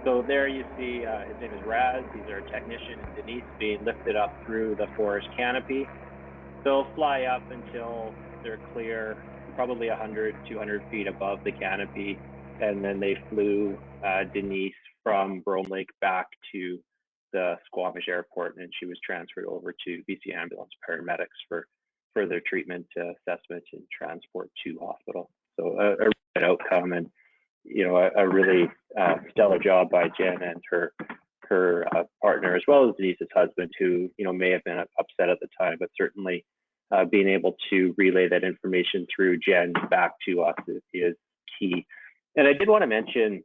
So there you see his name is Raz. He's our technician, and Denise being lifted up through the forest canopy. They'll fly up until they're clear, probably 100, 200 feet above the canopy, and then they flew Denise from Brome Lake back to the Squamish Airport, and she was transferred over to BC Ambulance paramedics for further treatment, assessment, and transport to hospital. So a good outcome, and a really stellar job by Jen and her partner, as well as Denise's husband, who may have been upset at the time, but certainly being able to relay that information through Jen back to us is key. And I did want to mention,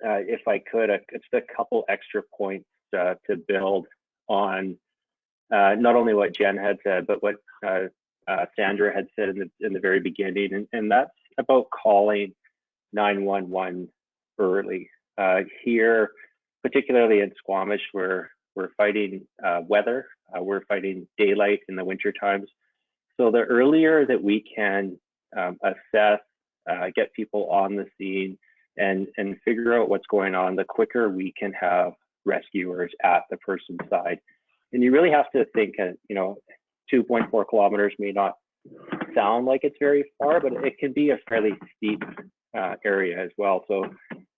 if I could, just a couple extra points to build on not only what Jen had said, but what Sandra had said in the very beginning, and that's about calling 911 early. Here, particularly in Squamish, we're fighting weather, we're fighting daylight in the winter times. So the earlier that we can assess, get people on the scene, and figure out what's going on, the quicker we can have rescuers at the person's side. And you really have to think, 2.4 kilometers may not sound like it's very far, but it can be a fairly steep area as well. So,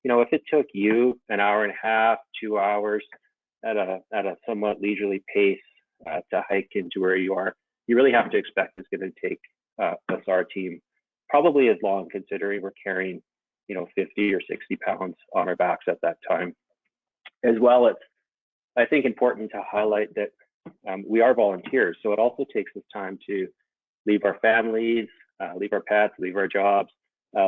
if it took you an hour and a half, 2 hours at a somewhat leisurely pace to hike into where you are, you really have to expect it's going to take a SAR team probably as long, considering we're carrying, 50 or 60 pounds on our backs at that time. As well, it's, I think, important to highlight that we are volunteers, so it also takes us time to leave our families, leave our pets, leave our jobs,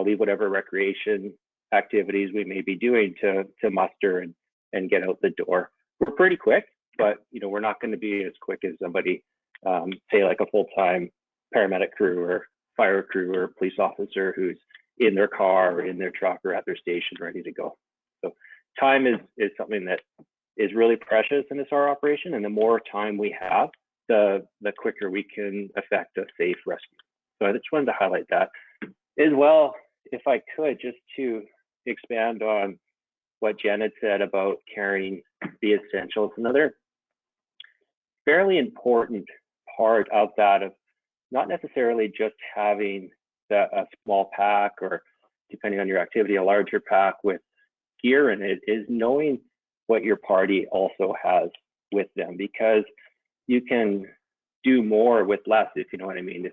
leave whatever recreation activities we may be doing to muster and get out the door. We're pretty quick, but we're not going to be as quick as somebody, say like a full-time paramedic crew or fire crew or police officer who's in their car or in their truck or at their station ready to go. So time is something that is really precious in this SAR operation, and the more time we have, the quicker we can effect a safe rescue. So I just wanted to highlight that. As well, if I could, just to expand on what Jenn had said about carrying the essentials, another fairly important part of that, of not necessarily just having a small pack, or depending on your activity, a larger pack with gear in it, is knowing what your party also has with them, because you can do more with less, if you know what I mean. If,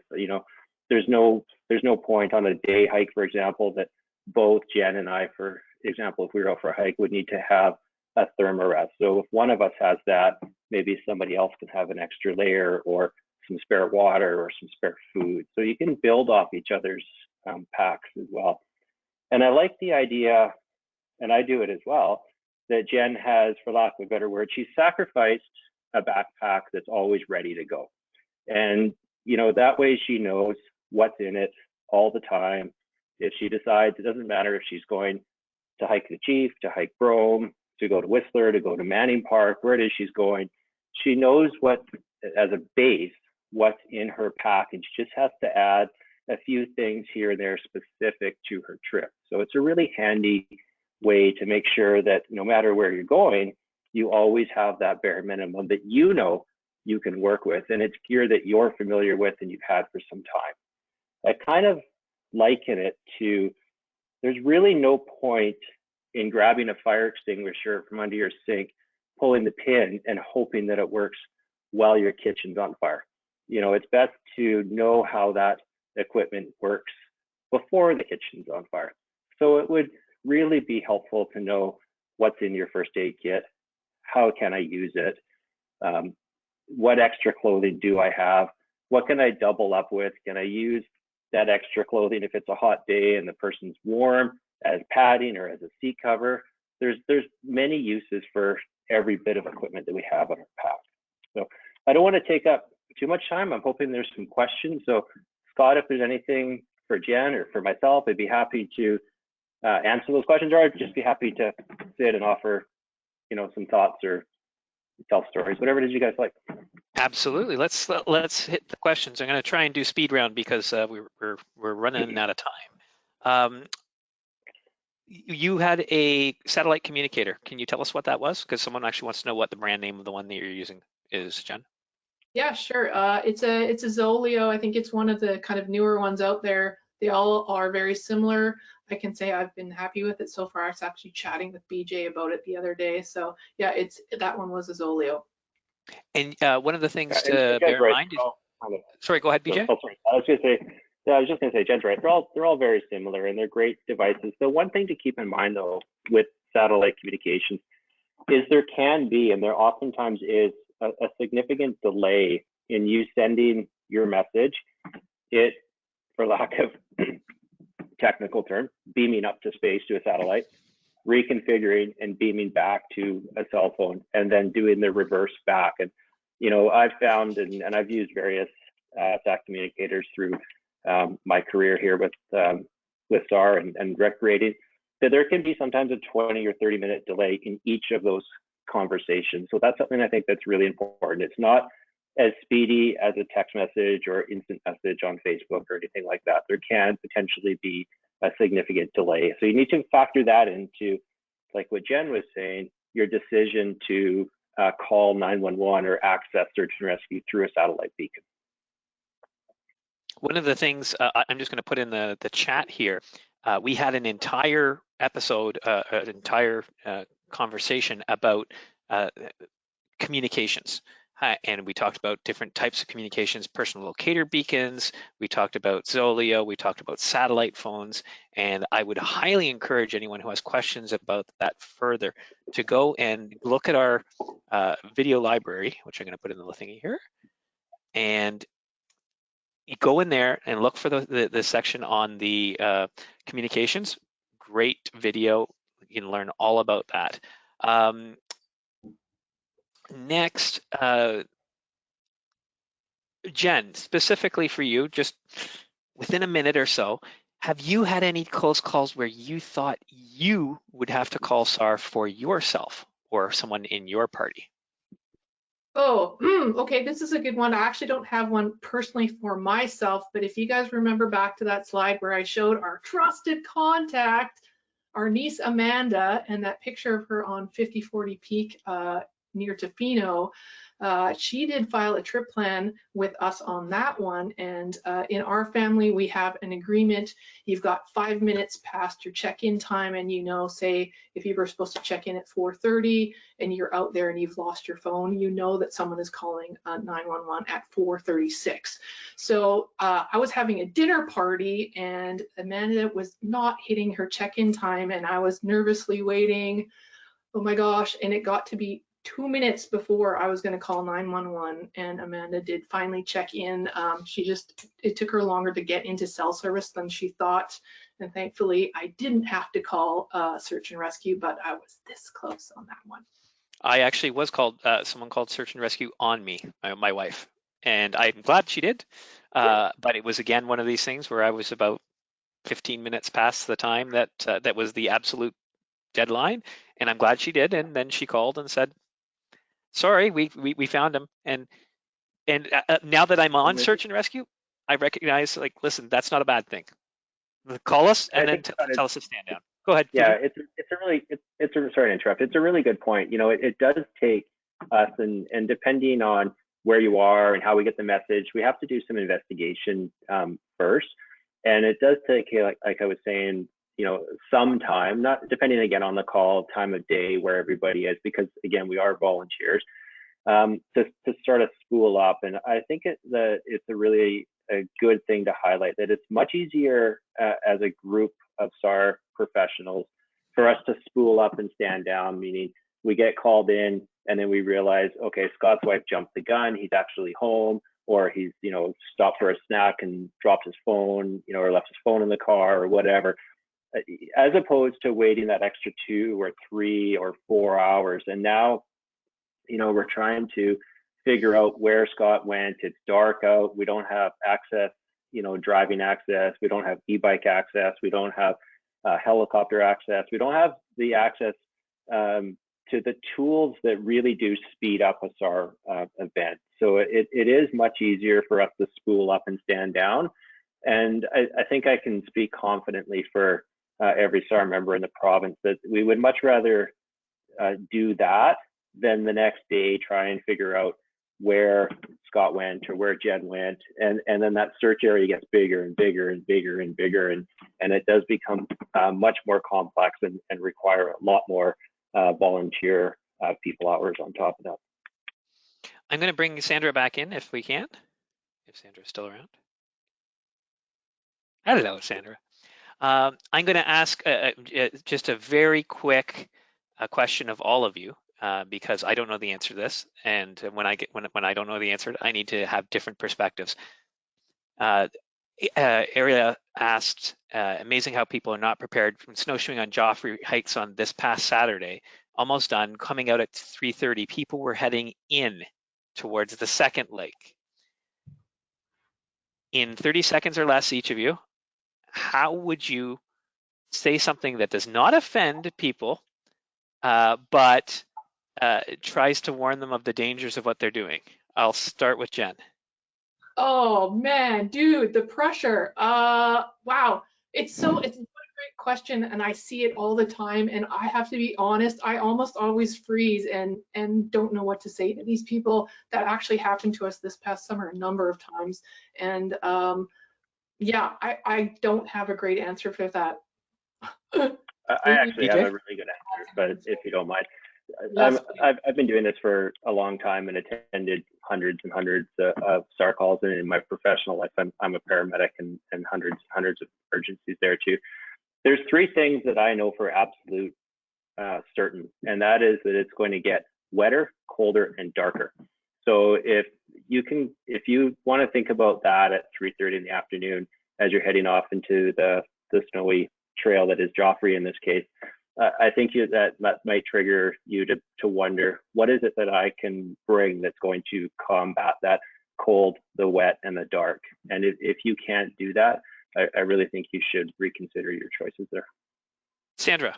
there's no point on a day hike, for example, that both Jenn and I, for example, if we were out for a hike, would need to have a thermarest. So if one of us has that, maybe somebody else can have an extra layer or some spare water or some spare food. So you can build off each other's packs as well. And I like the idea, and I do it as well, that Jenn has, for lack of a better word, she's sacrificed a backpack that's always ready to go. And, that way she knows what's in it all the time. If she decides, it doesn't matter if she's going to hike the Chief, to hike Brome, to go to Whistler, to go to Manning Park, where it is she's going, she knows what, as a base, what's in her pack, and she just has to add a few things here and there specific to her trip. So it's a really handy way to make sure that no matter where you're going, you always have that bare minimum that you can work with, and it's gear that you're familiar with and you've had for some time. I kind of liken it to, there's really no point in grabbing a fire extinguisher from under your sink, pulling the pin and hoping that it works while your kitchen's on fire. It's best to know how that equipment works before the kitchen's on fire. So it would really be helpful to know what's in your first aid kit. How can I use it? What extra clothing do I have? What can I double up with? Can I use that extra clothing if it's a hot day and the person's warm as padding or as a seat cover? There's many uses for every bit of equipment that we have on our pack. So I don't want to take up too much time. I'm hoping there's some questions. So Scott, if there's anything for Jenn or for myself, I'd be happy to answer those questions, or I'd just be happy to sit and offer, some thoughts or tell stories, whatever it is you guys like.
Absolutely. Let's hit the questions. I'm going to try and do speed round because we're running out of time. You had a satellite communicator. Can you tell us what that was? Because someone actually wants to know what the brand name of the one that you're using is, Jenn.
Yeah, sure. It's a Zoleo. I think it's one of the kind of newer ones out there. They all are very similar. I can say I've been happy with it so far. I was actually chatting with BJ about it the other day. So yeah, that one was a Zoleo.
And one of the things to bear in mind is, sorry, go ahead, BJ.
Oh, sorry. I was just going to say, Jenn's right. They're all very similar, and they're great devices. The one thing to keep in mind, though, with satellite communications is there can be, and there oftentimes is, a significant delay in you sending your message. It, for lack of technical term, beaming up to space to a satellite, reconfiguring and beaming back to a cell phone, and then doing the reverse back. And I've found, and I've used various SAT communicators through my career here with SAR and recreating, that there can be sometimes a 20 or 30-minute delay in each of those conversations. So that's something I think that's really important. It's not as speedy as a text message or instant message on Facebook or anything like that. There can potentially be a significant delay. So you need to factor that into, like what Jenn was saying, your decision to call 911 or access search and rescue through a satellite beacon.
One of the things I'm just going to put in the chat here, we had an entire episode, an entire conversation about communications. And we talked about different types of communications, personal locator beacons, we talked about Zoleo, we talked about satellite phones, and I would highly encourage anyone who has questions about that further to go and look at our video library, which I'm going to put in the thingy here, and you go in there and look for the section on the communications. Great video, you can learn all about that. Next, Jenn, specifically for you, just within a minute or so, have you had any close calls where you thought you would have to call SAR for yourself or someone in your party?
Oh, okay, this is a good one. I actually don't have one personally for myself, but if you guys remember back to that slide where I showed our trusted contact, our niece Amanda, and that picture of her on 5040 Peak near Tofino, she did file a trip plan with us on that one. And in our family, we have an agreement. You've got 5 minutes past your check-in time, and say if you were supposed to check in at 4:30 and you're out there and you've lost your phone, you know that someone is calling 911 at 4:36. So I was having a dinner party and Amanda was not hitting her check-in time, and I was nervously waiting. Oh my gosh, and it got to be 2 minutes before I was going to call 911, and Amanda did finally check in. It took her longer to get into cell service than she thought, and thankfully I didn't have to call search and rescue, but I was this close on that one.
I actually was called, someone called search and rescue on me, my wife, and I'm glad she did, but it was again one of these things where I was about 15 minutes past the time that was the absolute deadline, and I'm glad she did, and then she called and said, sorry, we found him. And now that I'm on search and rescue, I recognize, like, listen, that's not a bad thing. Call us and then tell us to stand down. Go ahead.
Yeah, sorry to interrupt. It's a really good point. It does take us, and depending on where you are and how we get the message, we have to do some investigation first. And it does take, like I was saying, some time, not depending again on the call, time of day, where everybody is, because again, we are volunteers, to sort of spool up. And I think it's a really good thing to highlight that it's much easier as a group of SAR professionals for us to spool up and stand down, meaning we get called in and then we realize, okay, Scott's wife jumped the gun, he's actually home, or he's, stopped for a snack and dropped his phone, or left his phone in the car or whatever, as opposed to waiting that extra 2 or 3 or 4 hours. And now, we're trying to figure out where Scott went. It's dark out. We don't have access, driving access. We don't have e-bike access. We don't have helicopter access. We don't have the access to the tools that really do speed up a SAR event. So it is much easier for us to spool up and stand down. And I think I can speak confidently for every SAR member in the province that we would much rather do that than the next day try and figure out where Scott went or where Jenn went. And then that search area gets bigger and bigger and bigger and bigger. And it does become much more complex and require a lot more volunteer people hours on top of that.
I'm going to bring Sandra back in if we can, if Sandra's still around. Hello, Sandra. I'm going to ask just a very quick question of all of you, because I don't know the answer to this, and when I don't know the answer, I need to have different perspectives. Ariel asked, amazing how people are not prepared. From snowshoeing on Joffrey Heights on this past Saturday, almost done, coming out at 3:30, people were heading in towards the second lake. In 30 seconds or less, each of you, how would you say something that does not offend people, but tries to warn them of the dangers of what they're doing? I'll start with Jenn.
Oh man, dude, the pressure. Wow. It's a great question, and I see it all the time, and I have to be honest, I almost always freeze and don't know what to say to these people. That actually happened to us this past summer a number of times. And yeah, I don't have a great answer for that.
I actually have a really good answer, but if you don't mind. I've been doing this for a long time and attended hundreds and hundreds of SAR calls, and in my professional life, I'm a paramedic and hundreds of emergencies there too. There's three things that I know for absolute certain, and that is that it's going to get wetter, colder, and darker. So if you want to think about that at 3:30 in the afternoon as you're heading off into the snowy trail that is Joffrey in this case, I think that might trigger you to wonder, what is it that I can bring that's going to combat that cold, the wet, and the dark? And if you can't do that, I really think you should reconsider your choices there.
Sandra.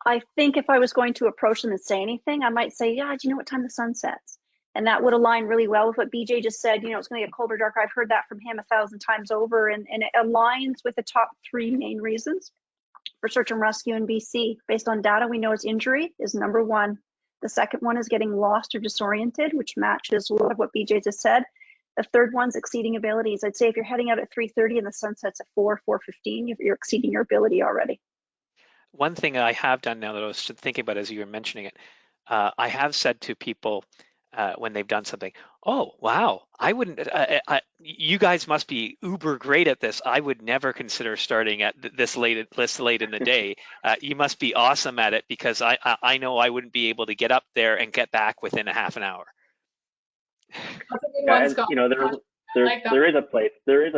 I think if I was going to approach them and say anything, I might say, yeah, do you know what time the sun sets? And that would align really well with what BJ just said. You know, it's going to get colder, darker. I've heard that from him 1,000 times over, and it aligns with the top three main reasons for search and rescue in BC. Based on data, we know is injury is number one. The second one is getting lost or disoriented, which matches a lot of what BJ just said. The third one's exceeding abilities. I'd say if you're heading out at 3:30 and the sun sets at 4:15, you're exceeding your ability already.
One thing I have done now that I was thinking about as you were mentioning it, I have said to people when they've done something, oh, wow, I wouldn't, you guys must be uber great at this. I would never consider starting at this late in the day. You must be awesome at it, because I know I wouldn't be able to get up there and get back within a half an hour.
Yeah, and, you know, there is a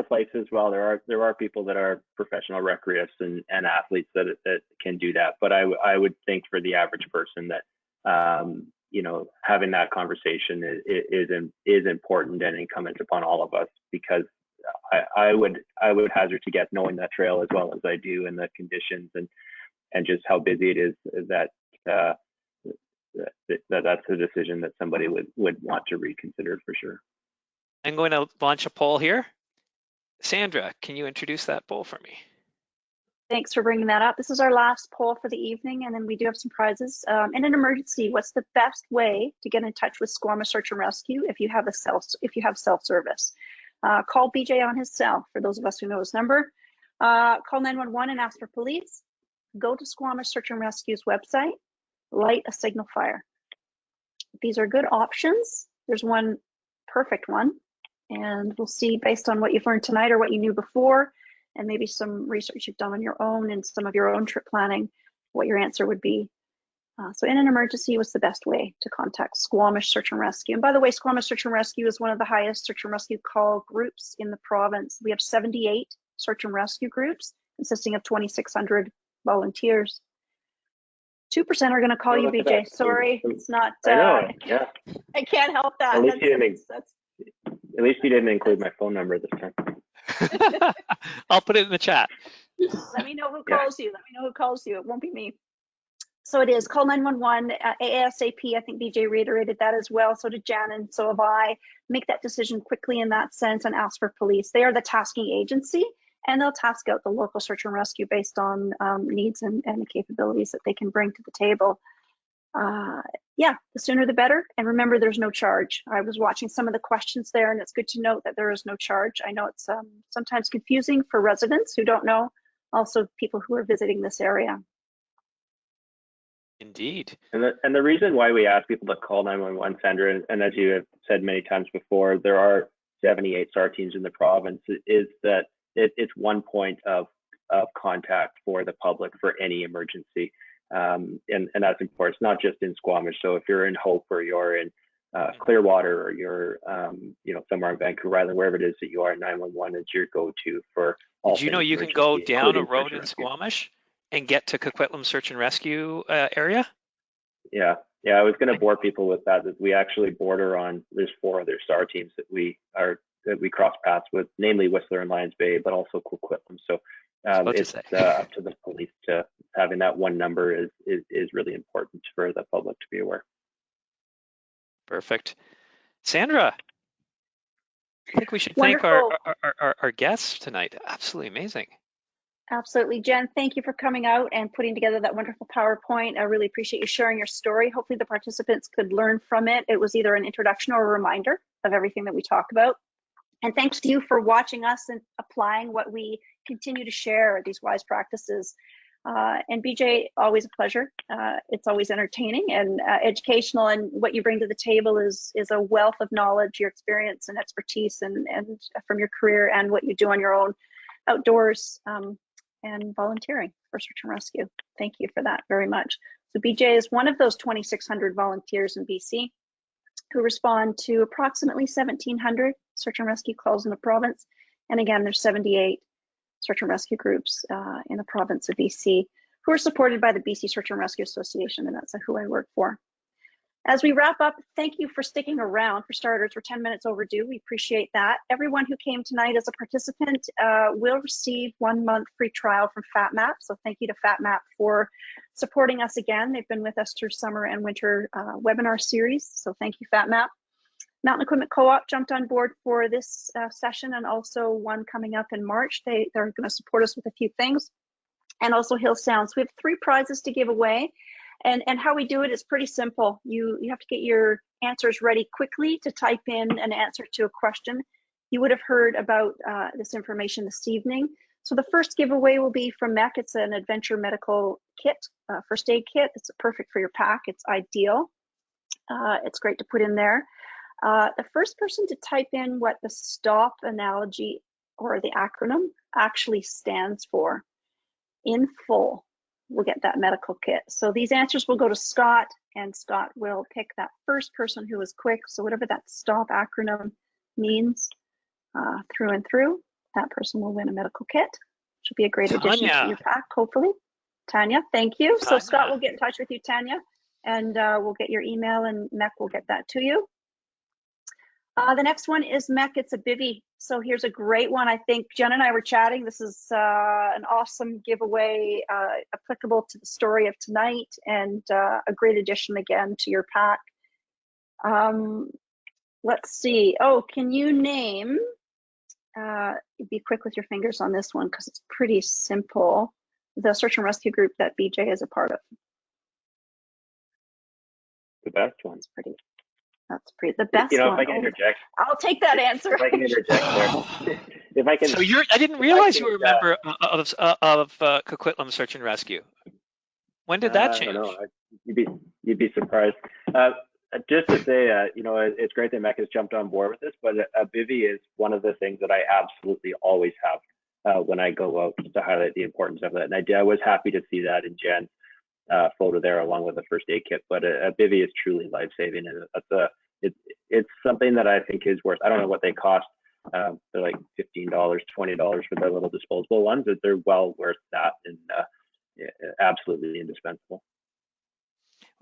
place as well. There are people that are professional recreationists and athletes that can do that. But I would think for the average person that you know, having that conversation is important and incumbent upon all of us, because I would hazard to guess, knowing that trail as well as I do, and the conditions and just how busy it is, that that's a decision that somebody would want to reconsider for sure.
I'm going to launch a poll here. Sandra, can you introduce that poll for me?
Thanks for bringing that up. This is our last poll for the evening, and then we do have some prizes. In an emergency, what's the best way to get in touch with Squamish Search and Rescue if you have self-service? Call BJ on his cell, for those of us who know his number. Call 911 and ask for police. Go to Squamish Search and Rescue's website. Light a signal fire. These are good options. There's one perfect one, and we'll see, based on what you've learned tonight or what you knew before, and maybe some research you've done on your own and some of your own trip planning, what your answer would be. So in an emergency, what's the best way to contact Squamish Search and Rescue? And by the way, Squamish Search and Rescue is one of the highest search and rescue call groups in the province. We have 78 search and rescue groups consisting of 2,600 volunteers. 2% are going to call you, BJ. Sorry, it's not.
I know. Yeah.
I can't help that.
At least you didn't include my phone number this time.
I'll put it in the chat.
Let me know who calls you. Let me know who calls you. It won't be me. So it is. Call 911 ASAP. I think BJ reiterated that as well. So did Jan, and so have I. Make that decision quickly in that sense and ask for police. They are the tasking agency, and they'll task out the local search and rescue based on needs and the capabilities that they can bring to the table. Yeah, the sooner the better. And remember, there's no charge. I was watching some of the questions there, and it's good to note that there is no charge. I know it's sometimes confusing for residents who don't know, also people who are visiting this area.
Indeed.
And the reason why we ask people to call 911, Sandra, and as you have said many times before, there are 78 SAR teams in the province, is that it's one point of contact for the public for any emergency. And that's important. It's not just in Squamish. So if you're in Hope, or you're in Clearwater, or you're somewhere in Vancouver Island, wherever it is that you are, 911 is your go-to for all.
Did you know you can go down a road in Squamish and get to Coquitlam Search and Rescue area? Yeah,
I was going to bore people with that we actually border on. There's 4 other SAR teams that we cross paths with, namely Whistler and Lions Bay, but also Coquitlam. So it's up to the police to having that one number is really important for the public to be aware.
Perfect. Sandra, I think we should thank our guests tonight. Absolutely amazing.
Absolutely. Jen, thank you for coming out and putting together that wonderful PowerPoint. I really appreciate you sharing your story. Hopefully the participants could learn from it. It was either an introduction or a reminder of everything that we talked about. And thanks to you for watching us and applying what we continue to share, these wise practices. And BJ, always a pleasure. It's always entertaining and educational, and what you bring to the table is a wealth of knowledge, your experience and expertise, and from your career and what you do on your own outdoors and volunteering for search and rescue. Thank you for that very much. So BJ is one of those 2,600 volunteers in BC who respond to approximately 1,700 search and rescue calls in the province. And again, there's 78 search and rescue groups in the province of BC who are supported by the BC Search and Rescue Association, and that's who I work for. As we wrap up, thank you for sticking around. For starters, we're 10 minutes overdue. We appreciate that. Everyone who came tonight as a participant will receive 1 month free trial from FatMap. So thank you to FatMap for supporting us again. They've been with us through summer and winter webinar series. So thank you, FatMap. Mountain Equipment Co-op jumped on board for this session, and also one coming up in March. They're going to support us with a few things. And also Hill Sound. So we have 3 prizes to give away. And how we do it is pretty simple. You have to get your answers ready quickly to type in an answer to a question. You would have heard about this information this evening. So the first giveaway will be from MEC. It's an adventure medical kit, first aid kit. It's perfect for your pack. It's ideal. It's great to put in there. The first person to type in what the S.T.O.P analogy or the acronym actually stands for in full will get that medical kit. So these answers will go to Scott, and Scott will pick that first person who is quick. So whatever that S.T.O.P acronym means through and through, that person will win a medical kit. Should be a great addition to your pack, hopefully. Tanya, thank you.
Tanya.
So Scott will get in touch with you, Tanya, and we'll get your email, and MEC will get that to you. The next one is MEC. It's a bivvy. So here's a great one. I think Jen and I were chatting. This is an awesome giveaway applicable to the story of tonight, and a great addition again to your pack. Let's see. Oh, can you name, be quick with your fingers on this one because it's pretty simple, the search and rescue group that BJ is a part of?
The best one.
That's pretty the best
one.
If I can interject, I'll take that answer.
If I can interject there. If I can.
So I didn't realize you were a member of Coquitlam Search and Rescue. When did that change?
I don't know. You'd be surprised. Just to say, it's great that MEC has jumped on board with this, but a bivvy is one of the things that I absolutely always have when I go out to highlight the importance of it. And I was happy to see that in Jen's photo there, along with the first aid kit. But a bivvy is truly life-saving, and it's something that I think is worth. I don't know what they cost. They're like $15, $20 for their little disposable ones. But they're well worth that, and absolutely indispensable.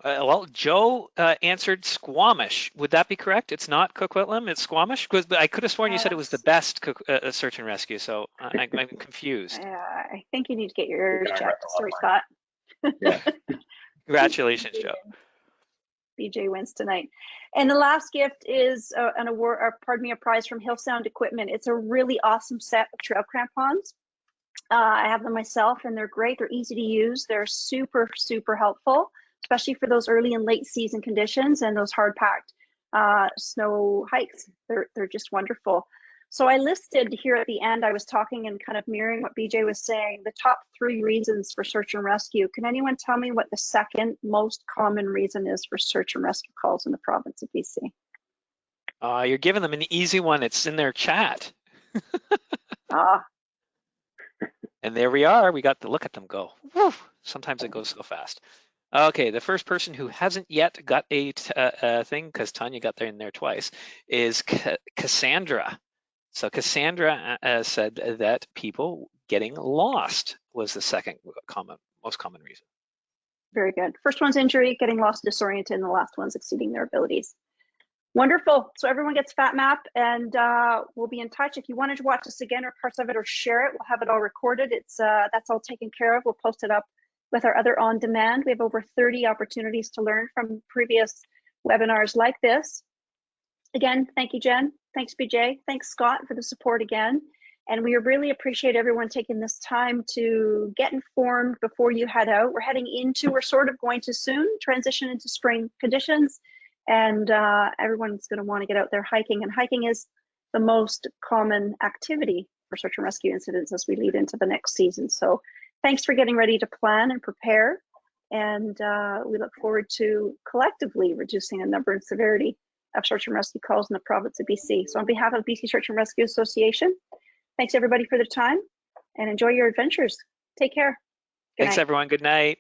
Well, Joe answered Squamish. Would that be correct? It's not Coquitlam, it's Squamish? Because I could have sworn you said it was the best search and rescue, so I'm confused.
I think you need to get your ears checked. Sorry, Scott.
Yeah.
Congratulations, Joe.
BJ wins tonight. And the last gift is an award, or pardon me, a prize from Hill Sound Equipment. It's a really awesome set of trail crampons. I have them myself, and they're great. They're easy to use. They're super, super helpful, especially for those early and late season conditions and those hard packed snow hikes. They're just wonderful. So I listed here at the end, I was talking and kind of mirroring what BJ was saying, the top 3 reasons for search and rescue. Can anyone tell me what the second most common reason is for search and rescue calls in the province of BC?
You're giving them an easy one. It's in their chat. And there we are. We got to look at them go. Woo. Sometimes it goes so fast. Okay, the first person who hasn't yet got a thing, because Tanya got there in there twice, is Cassandra. So Cassandra said that people getting lost was the second most common reason.
Very good. First one's injury, getting lost, disoriented, and the last one's exceeding their abilities. Wonderful. So everyone gets FatMap, and we'll be in touch. If you wanted to watch this again or parts of it or share it, we'll have it all recorded. That's all taken care of. We'll post it up with our other on demand. We have over 30 opportunities to learn from previous webinars like this. Again, thank you, Jen. Thanks, BJ. Thanks, Scott, for the support again. And we really appreciate everyone taking this time to get informed before you head out. We're sort of going to soon transition into spring conditions, and everyone's going to want to get out there hiking. And hiking is the most common activity for search and rescue incidents as we lead into the next season. So thanks for getting ready to plan and prepare. And we look forward to collectively reducing the number and severity of search and rescue calls in the province of BC. So on behalf of BC Search and Rescue Association, thanks everybody for their time and enjoy your adventures. Take care.
Thanks everyone. Good night.